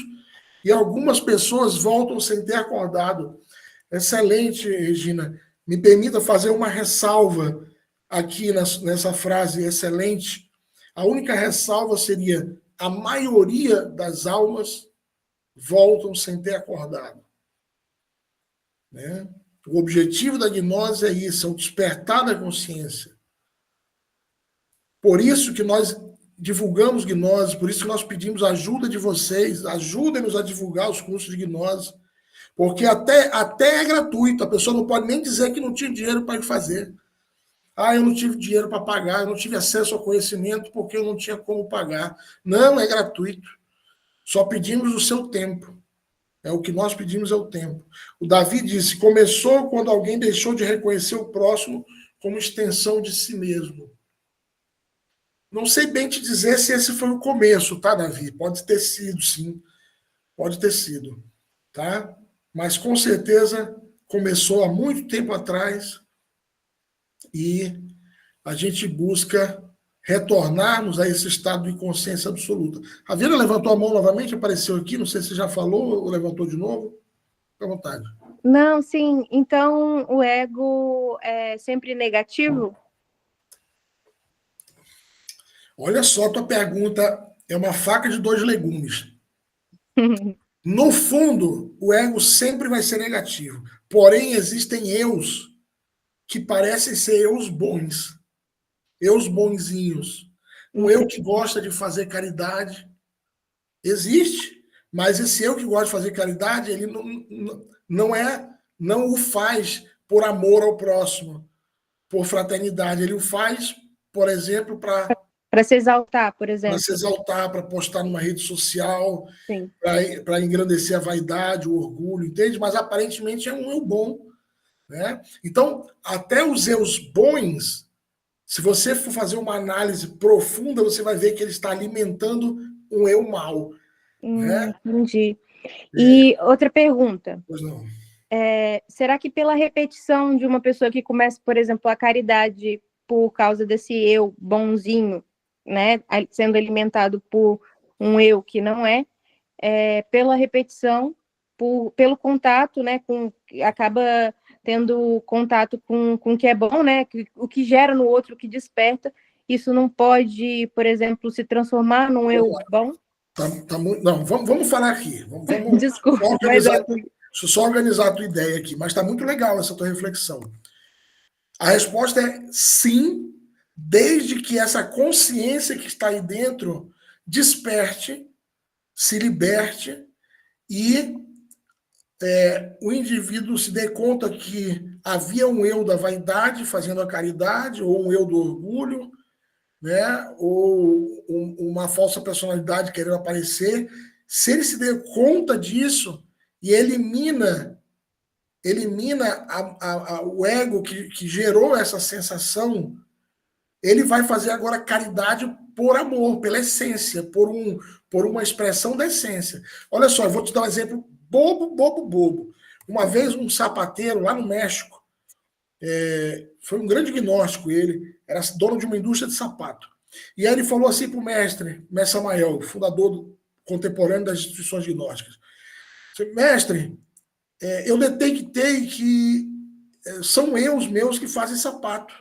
e algumas pessoas voltam sem ter acordado. Excelente, Regina. Me permita fazer uma ressalva aqui nessa frase excelente. A única ressalva seria: a maioria das almas voltam sem ter acordado. Né? O objetivo da gnose é isso, é o despertar da consciência. Por isso que nós divulgamos gnose, por isso que nós pedimos ajuda de vocês, ajudem-nos a divulgar os cursos de gnose, porque até é gratuito, a pessoa não pode nem dizer que não tinha dinheiro para fazer. Ah, eu não tive dinheiro para pagar, eu não tive acesso ao conhecimento porque eu não tinha como pagar. Não, é gratuito. Só pedimos o seu tempo. O que nós pedimos é o tempo. O Davi disse, começou quando alguém deixou de reconhecer o próximo como extensão de si mesmo. Não sei bem te dizer se esse foi o começo, tá, Davi? Pode ter sido, sim. Pode ter sido, tá? Mas com certeza começou há muito tempo atrás e a gente busca retornarmos a esse estado de consciência absoluta. A Vira levantou a mão novamente, apareceu aqui, não sei se já falou ou levantou de novo. Fica à vontade. Não, sim. Então, o ego é sempre negativo? Olha só, tua pergunta é uma faca de dois legumes. No fundo, o ego sempre vai ser negativo. Porém, existem eus que parecem ser eus bons. Eus bonzinhos. Um eu que gosta de fazer caridade. Existe. Mas esse eu que gosta de fazer caridade, ele não o faz por amor ao próximo, por fraternidade. Ele o faz, por exemplo, para se exaltar, por exemplo. Para se exaltar, para postar numa rede social, Sim. para engrandecer a vaidade, o orgulho, entende? Mas aparentemente é um eu bom. Né? Então, até os eus bons, se você for fazer uma análise profunda, você vai ver que ele está alimentando um eu mau. Né? Entendi. E outra pergunta. Pois não. Será que pela repetição de uma pessoa que começa, por exemplo, a caridade por causa desse eu bonzinho, né, sendo alimentado por um eu que não pela repetição, pelo contato, né, acaba tendo contato com o que é bom, né, o que gera no outro, o que desperta, isso não pode, por exemplo, se transformar num eu bom? Não, vamos falar aqui. Vamos Desculpa, deixa eu só organizar a tua ideia aqui, mas está muito legal essa tua reflexão. A resposta é sim, desde que essa consciência que está aí dentro desperte, se liberte e o indivíduo se dê conta que havia um eu da vaidade fazendo a caridade, ou um eu do orgulho, né? Ou uma falsa personalidade querendo aparecer. Se ele se der conta disso e elimina o ego que gerou essa sensação, ele vai fazer agora caridade por amor, pela essência, por uma expressão da essência. Olha só, eu vou te dar um exemplo bobo. Uma vez um sapateiro lá no México, foi um grande gnóstico ele, era dono de uma indústria de sapato. E aí ele falou assim para o mestre Samael, fundador contemporâneo das instituições gnósticas: mestre, eu detectei que são eus meus que fazem sapato.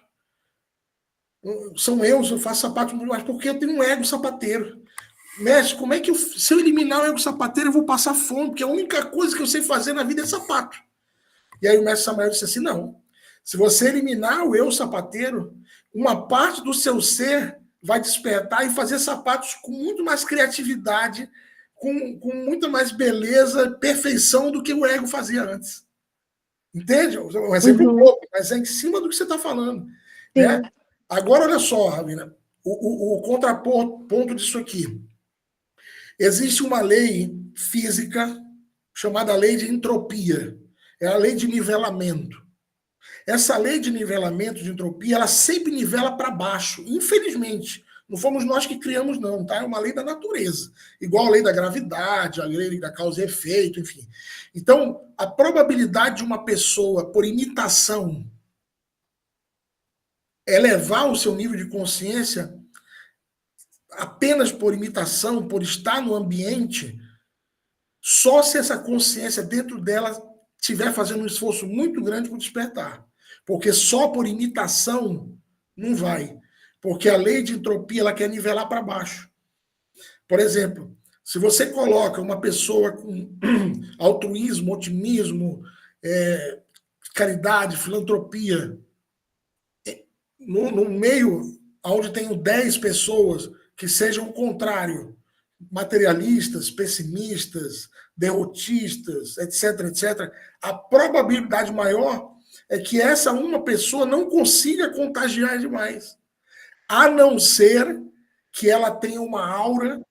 São eu faço sapato, mas porque eu tenho um ego sapateiro. Mestre, como é que se eu eliminar o ego sapateiro, eu vou passar fome, porque a única coisa que eu sei fazer na vida é sapato. E aí o mestre Samael disse assim: não. Se você eliminar o eu sapateiro, uma parte do seu ser vai despertar e fazer sapatos com muito mais criatividade, com muita mais beleza, perfeição do que o ego fazia antes. Entende? Um exemplo pouco, mas é em cima do que você está falando. Né? Agora, olha só, Ravina, o contraponto disso aqui. Existe uma lei física chamada lei de entropia. É a lei de nivelamento. Essa lei de nivelamento, de entropia, ela sempre nivela para baixo, infelizmente. Não fomos nós que criamos, não, tá? É uma lei da natureza. Igual a lei da gravidade, a lei da causa e efeito, enfim. Então, a probabilidade de uma pessoa, por imitação, elevar o seu nível de consciência apenas por imitação, por estar no ambiente, só se essa consciência dentro dela estiver fazendo um esforço muito grande para despertar. Porque só por imitação não vai. Porque a lei de entropia ela quer nivelar para baixo. Por exemplo, se você coloca uma pessoa com altruísmo, otimismo, caridade, filantropia, no meio onde tem 10 pessoas que sejam o contrário, materialistas, pessimistas, derrotistas, etc., a probabilidade maior é que essa uma pessoa não consiga contagiar demais, a não ser que ela tenha uma aura,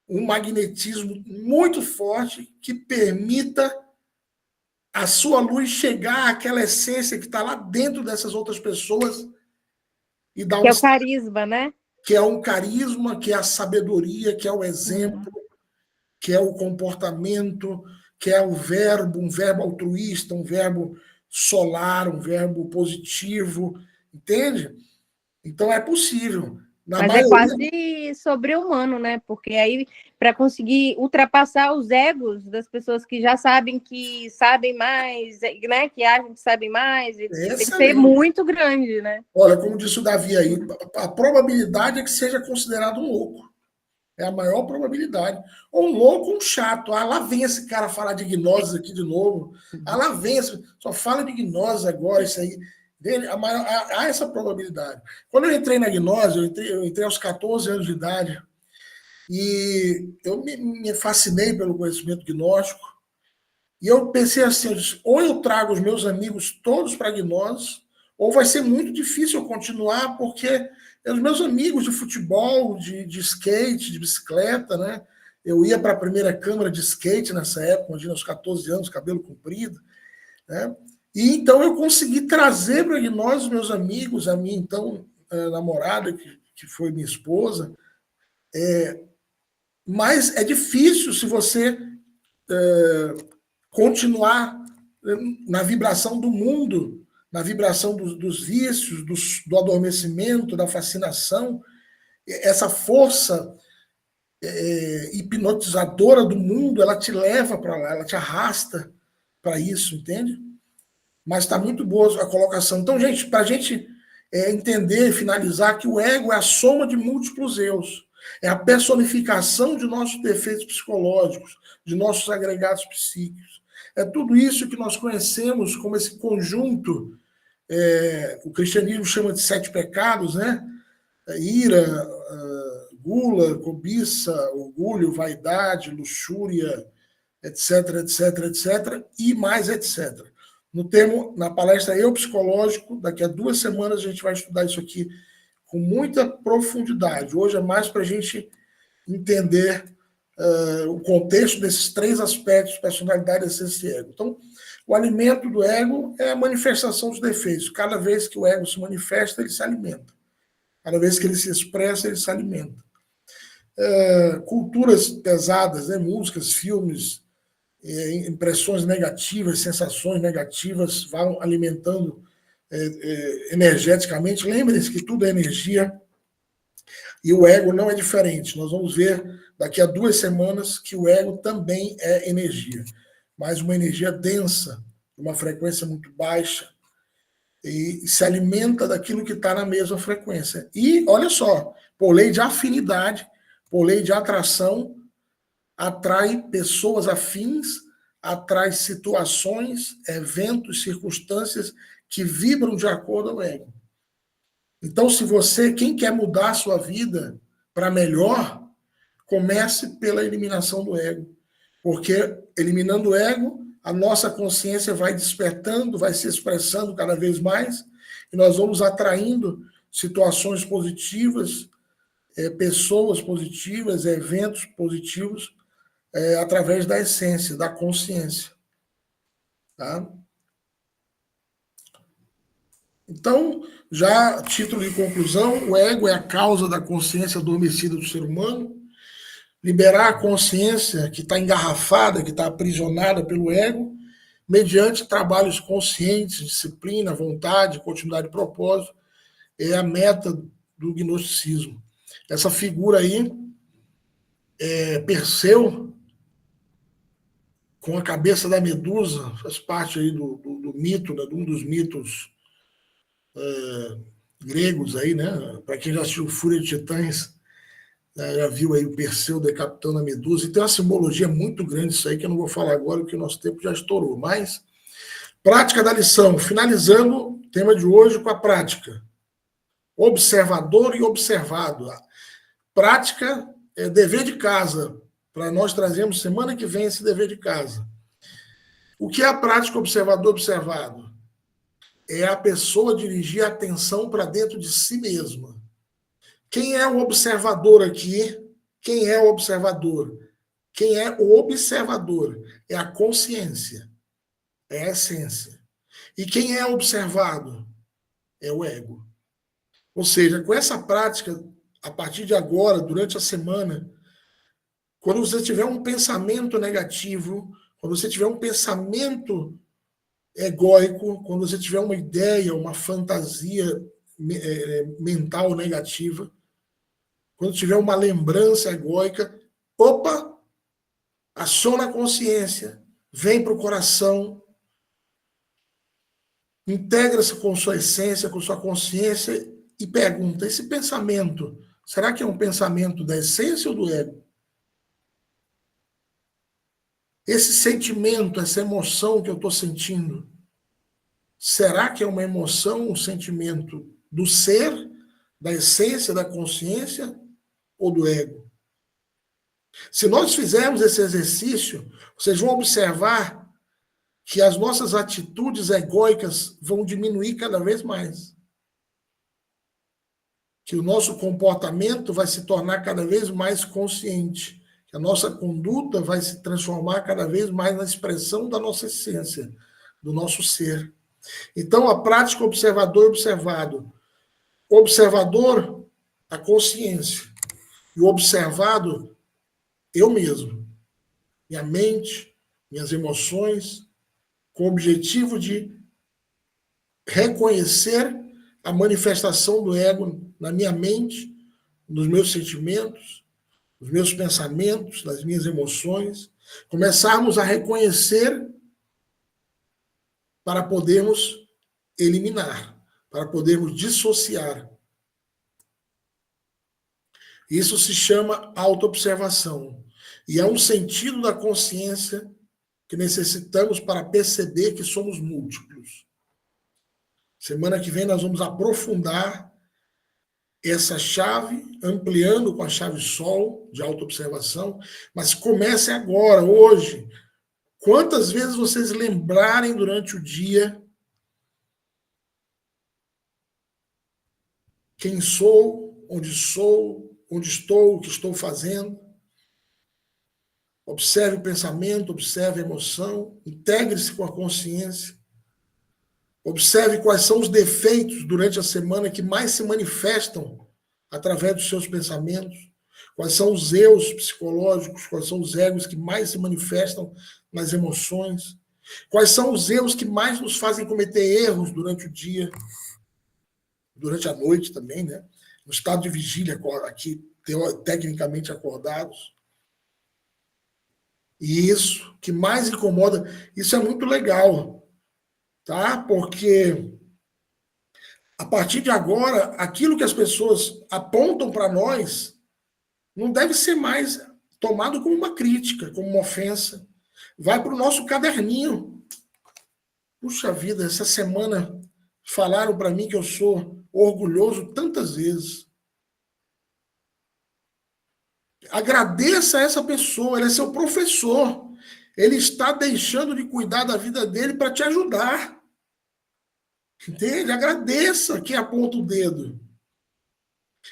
um magnetismo muito forte que permita a sua luz chegar àquela essência que está lá dentro dessas outras pessoas e dar Que é o carisma, né? Que é um carisma, que é a sabedoria, que é o exemplo, que é o comportamento, que é o verbo, um verbo altruísta, um verbo solar, um verbo positivo, entende? Então é possível. Mas é quase sobre-humano, né? Porque aí, para conseguir ultrapassar os egos das pessoas que já sabem que sabem mais, né? Que acham que sabem mais, tem que ser muito grande, né? Olha, como disse o Davi aí, a probabilidade é que seja considerado um louco. É a maior probabilidade. Ou um louco ou um chato. Ah, lá vem esse cara falar de gnose aqui de novo. Ah, lá vem, só fala de gnose agora, isso aí. Há essa probabilidade. Quando eu entrei na gnose, eu entrei aos 14 anos de idade, e eu me fascinei pelo conhecimento gnóstico, e eu pensei assim, ou eu trago os meus amigos todos para a gnose, ou vai ser muito difícil eu continuar, porque os meus amigos de futebol, de skate, de bicicleta, né? Eu ia para a primeira câmara de skate nessa época, onde aos 14 anos, cabelo comprido, né? E então eu consegui trazer para nós, meus amigos, a minha então namorada, que foi minha esposa, mas é difícil se você continuar na vibração do mundo, na vibração dos vícios, do adormecimento, da fascinação, essa força hipnotizadora do mundo, ela te leva para lá, ela te arrasta para isso, entende? Mas está muito boa a colocação. Então, gente, para a gente entender e finalizar que o ego é a soma de múltiplos eus, é a personificação de nossos defeitos psicológicos, de nossos agregados psíquicos. É tudo isso que nós conhecemos como esse conjunto, o cristianismo chama de 7 pecados, né? Ira, gula, cobiça, orgulho, vaidade, luxúria, etc, etc, etc, e mais etc. Na palestra Eu Psicológico, daqui a 2 semanas a gente vai estudar isso aqui com muita profundidade. Hoje é mais para a gente entender o contexto desses 3 aspectos, personalidade, essência e ego. Então, o alimento do ego é a manifestação dos defeitos. Cada vez que o ego se manifesta, ele se alimenta. Cada vez que ele se expressa, ele se alimenta. Culturas pesadas, né? Músicas, filmes, impressões negativas, sensações negativas vão alimentando energeticamente. Lembrem-se que tudo é energia e o ego não é diferente. Nós vamos ver daqui a 2 semanas que o ego também é energia, mas uma energia densa, uma frequência muito baixa, e se alimenta daquilo que está na mesma frequência. E, olha só, por lei de afinidade, por lei de atração, atrai pessoas afins, atrai situações, eventos, circunstâncias que vibram de acordo ao ego. Então, quem quer mudar a sua vida para melhor, comece pela eliminação do ego. Porque eliminando o ego, a nossa consciência vai despertando, vai se expressando cada vez mais, e nós vamos atraindo situações positivas, pessoas positivas, eventos positivos, através da essência, da consciência. Tá? Então, já título de conclusão, o ego é a causa da consciência adormecida do ser humano. Liberar a consciência que está engarrafada, que está aprisionada pelo ego, mediante trabalhos conscientes, disciplina, vontade, continuidade de propósito, é a meta do gnosticismo. Essa figura aí, Perseu, com a cabeça da Medusa, faz parte aí do mito, né, de um dos mitos gregos aí, né? Para quem já assistiu Fúria de Titãs, já viu aí o Perseu decapitando a Medusa, e tem uma simbologia muito grande isso aí, que eu não vou falar agora, porque o nosso tempo já estourou. Mas, prática da lição, finalizando o tema de hoje com a prática. Observador e observado. Prática é dever de casa, para nós trazermos semana que vem esse dever de casa. O que é a prática observador-observado? é a pessoa dirigir a atenção para dentro de si mesma. Quem é o observador aqui? Quem é o observador? Quem é o observador? É a consciência, é a essência. E quem é observado? É o ego. Ou seja, com essa prática, a partir de agora, durante a semana, quando você tiver um pensamento negativo, quando você tiver um pensamento egóico, quando você tiver uma ideia, uma fantasia mental negativa, quando tiver uma lembrança egóica, opa, aciona a consciência, vem para o coração, integra-se com sua essência, com sua consciência e pergunta, esse pensamento, será que é um pensamento da essência ou do ego? Esse sentimento, essa emoção que eu estou sentindo, será que é uma emoção, um sentimento do ser, da essência, da consciência ou do ego? Se nós fizermos esse exercício, vocês vão observar que as nossas atitudes egóicas vão diminuir cada vez mais. Que o nosso comportamento vai se tornar cada vez mais consciente. Que a nossa conduta vai se transformar cada vez mais na expressão da nossa essência, do nosso ser. Então, a prática observador e observado. Observador, a consciência. E o observado, eu mesmo. Minha mente, minhas emoções, com o objetivo de reconhecer a manifestação do ego na minha mente, nos meus sentimentos, nos meus pensamentos, nas minhas emoções, começarmos a reconhecer para podermos eliminar, para podermos dissociar. Isso se chama autoobservação. E é um sentido da consciência que necessitamos para perceber que somos múltiplos. Semana que vem nós vamos aprofundar essa chave, ampliando com a chave Sol de autoobservação, mas comece agora, hoje. Quantas vezes vocês lembrarem durante o dia quem sou, onde estou, o que estou fazendo. Observe o pensamento, observe a emoção, integre-se com a consciência. Observe quais são os defeitos durante a semana que mais se manifestam através dos seus pensamentos. Quais são os eus psicológicos, quais são os egos que mais se manifestam nas emoções. Quais são os eus que mais nos fazem cometer erros durante o dia, durante a noite também, né? No estado de vigília, aqui, tecnicamente acordados. E isso que mais incomoda, isso é muito legal, tá? Porque a partir de agora, aquilo que as pessoas apontam para nós não deve ser mais tomado como uma crítica, como uma ofensa. Vai para o nosso caderninho. Puxa vida, essa semana falaram para mim que eu sou orgulhoso tantas vezes. Agradeça a essa pessoa, ele é seu professor. Ele está deixando de cuidar da vida dele para te ajudar. Entende? Agradeça quem aponta o dedo.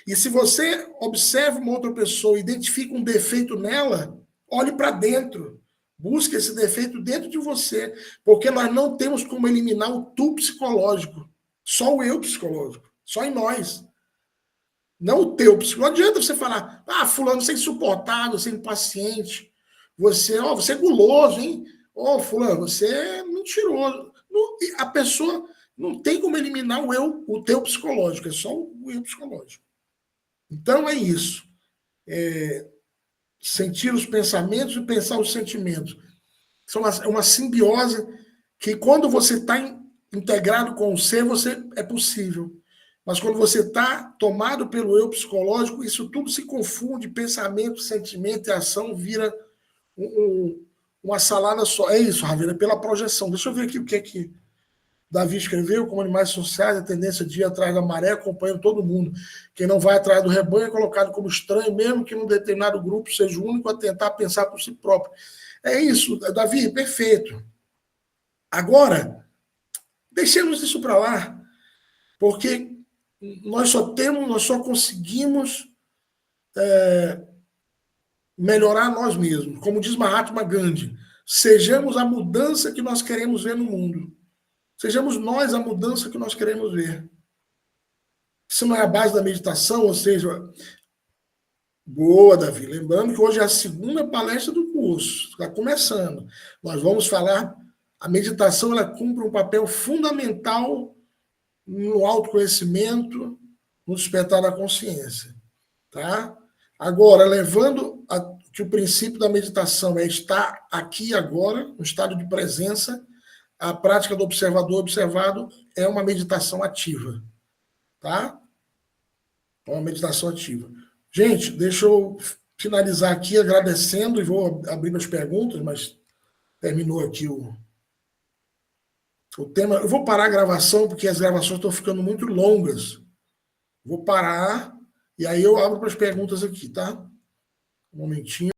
E se você observa uma outra pessoa, identifica um defeito nela, olhe para dentro. Busque esse defeito dentro de você. Porque nós não temos como eliminar o tu psicológico. Só o eu psicológico. Só em nós. Não o teu psicológico. Não adianta você falar, fulano, você é insuportável, você é impaciente, você é guloso, hein? Fulano, você é mentiroso. A pessoa não tem como eliminar o teu psicológico, é só o eu psicológico. Então é isso. Sentir os pensamentos e pensar os sentimentos. São uma simbiose que quando você está integrado com o ser, é possível. Mas quando você está tomado pelo eu psicológico, isso tudo se confunde, pensamento, sentimento e ação vira uma salada só. É isso, Ravena, pela projeção. Deixa eu ver aqui o que é que Davi escreveu. Como animais sociais, a tendência de ir atrás da maré, acompanhando todo mundo. Quem não vai atrás do rebanho é colocado como estranho, mesmo que num determinado grupo seja o único a tentar pensar por si próprio. É isso, Davi, perfeito. Agora, Deixemos isso para lá, porque nós só conseguimos melhorar nós mesmos. Como diz Mahatma Gandhi, sejamos a mudança que nós queremos ver no mundo. Sejamos nós a mudança que nós queremos ver. Isso não é a base da meditação, ou seja, boa, Davi. Lembrando que hoje é a segunda palestra do curso, está começando. Nós vamos falar, a meditação ela cumpre um papel fundamental no autoconhecimento, no despertar da consciência. Tá? Agora, levando que o princípio da meditação é estar aqui e agora, no estado de presença, a prática do observador observado é uma meditação ativa. Tá? É uma meditação ativa. Gente, deixa eu finalizar aqui agradecendo e vou abrir as perguntas, mas terminou aqui o tema. Eu vou parar a gravação, porque as gravações estão ficando muito longas. Vou parar e aí eu abro para as perguntas aqui, tá? Um momentinho.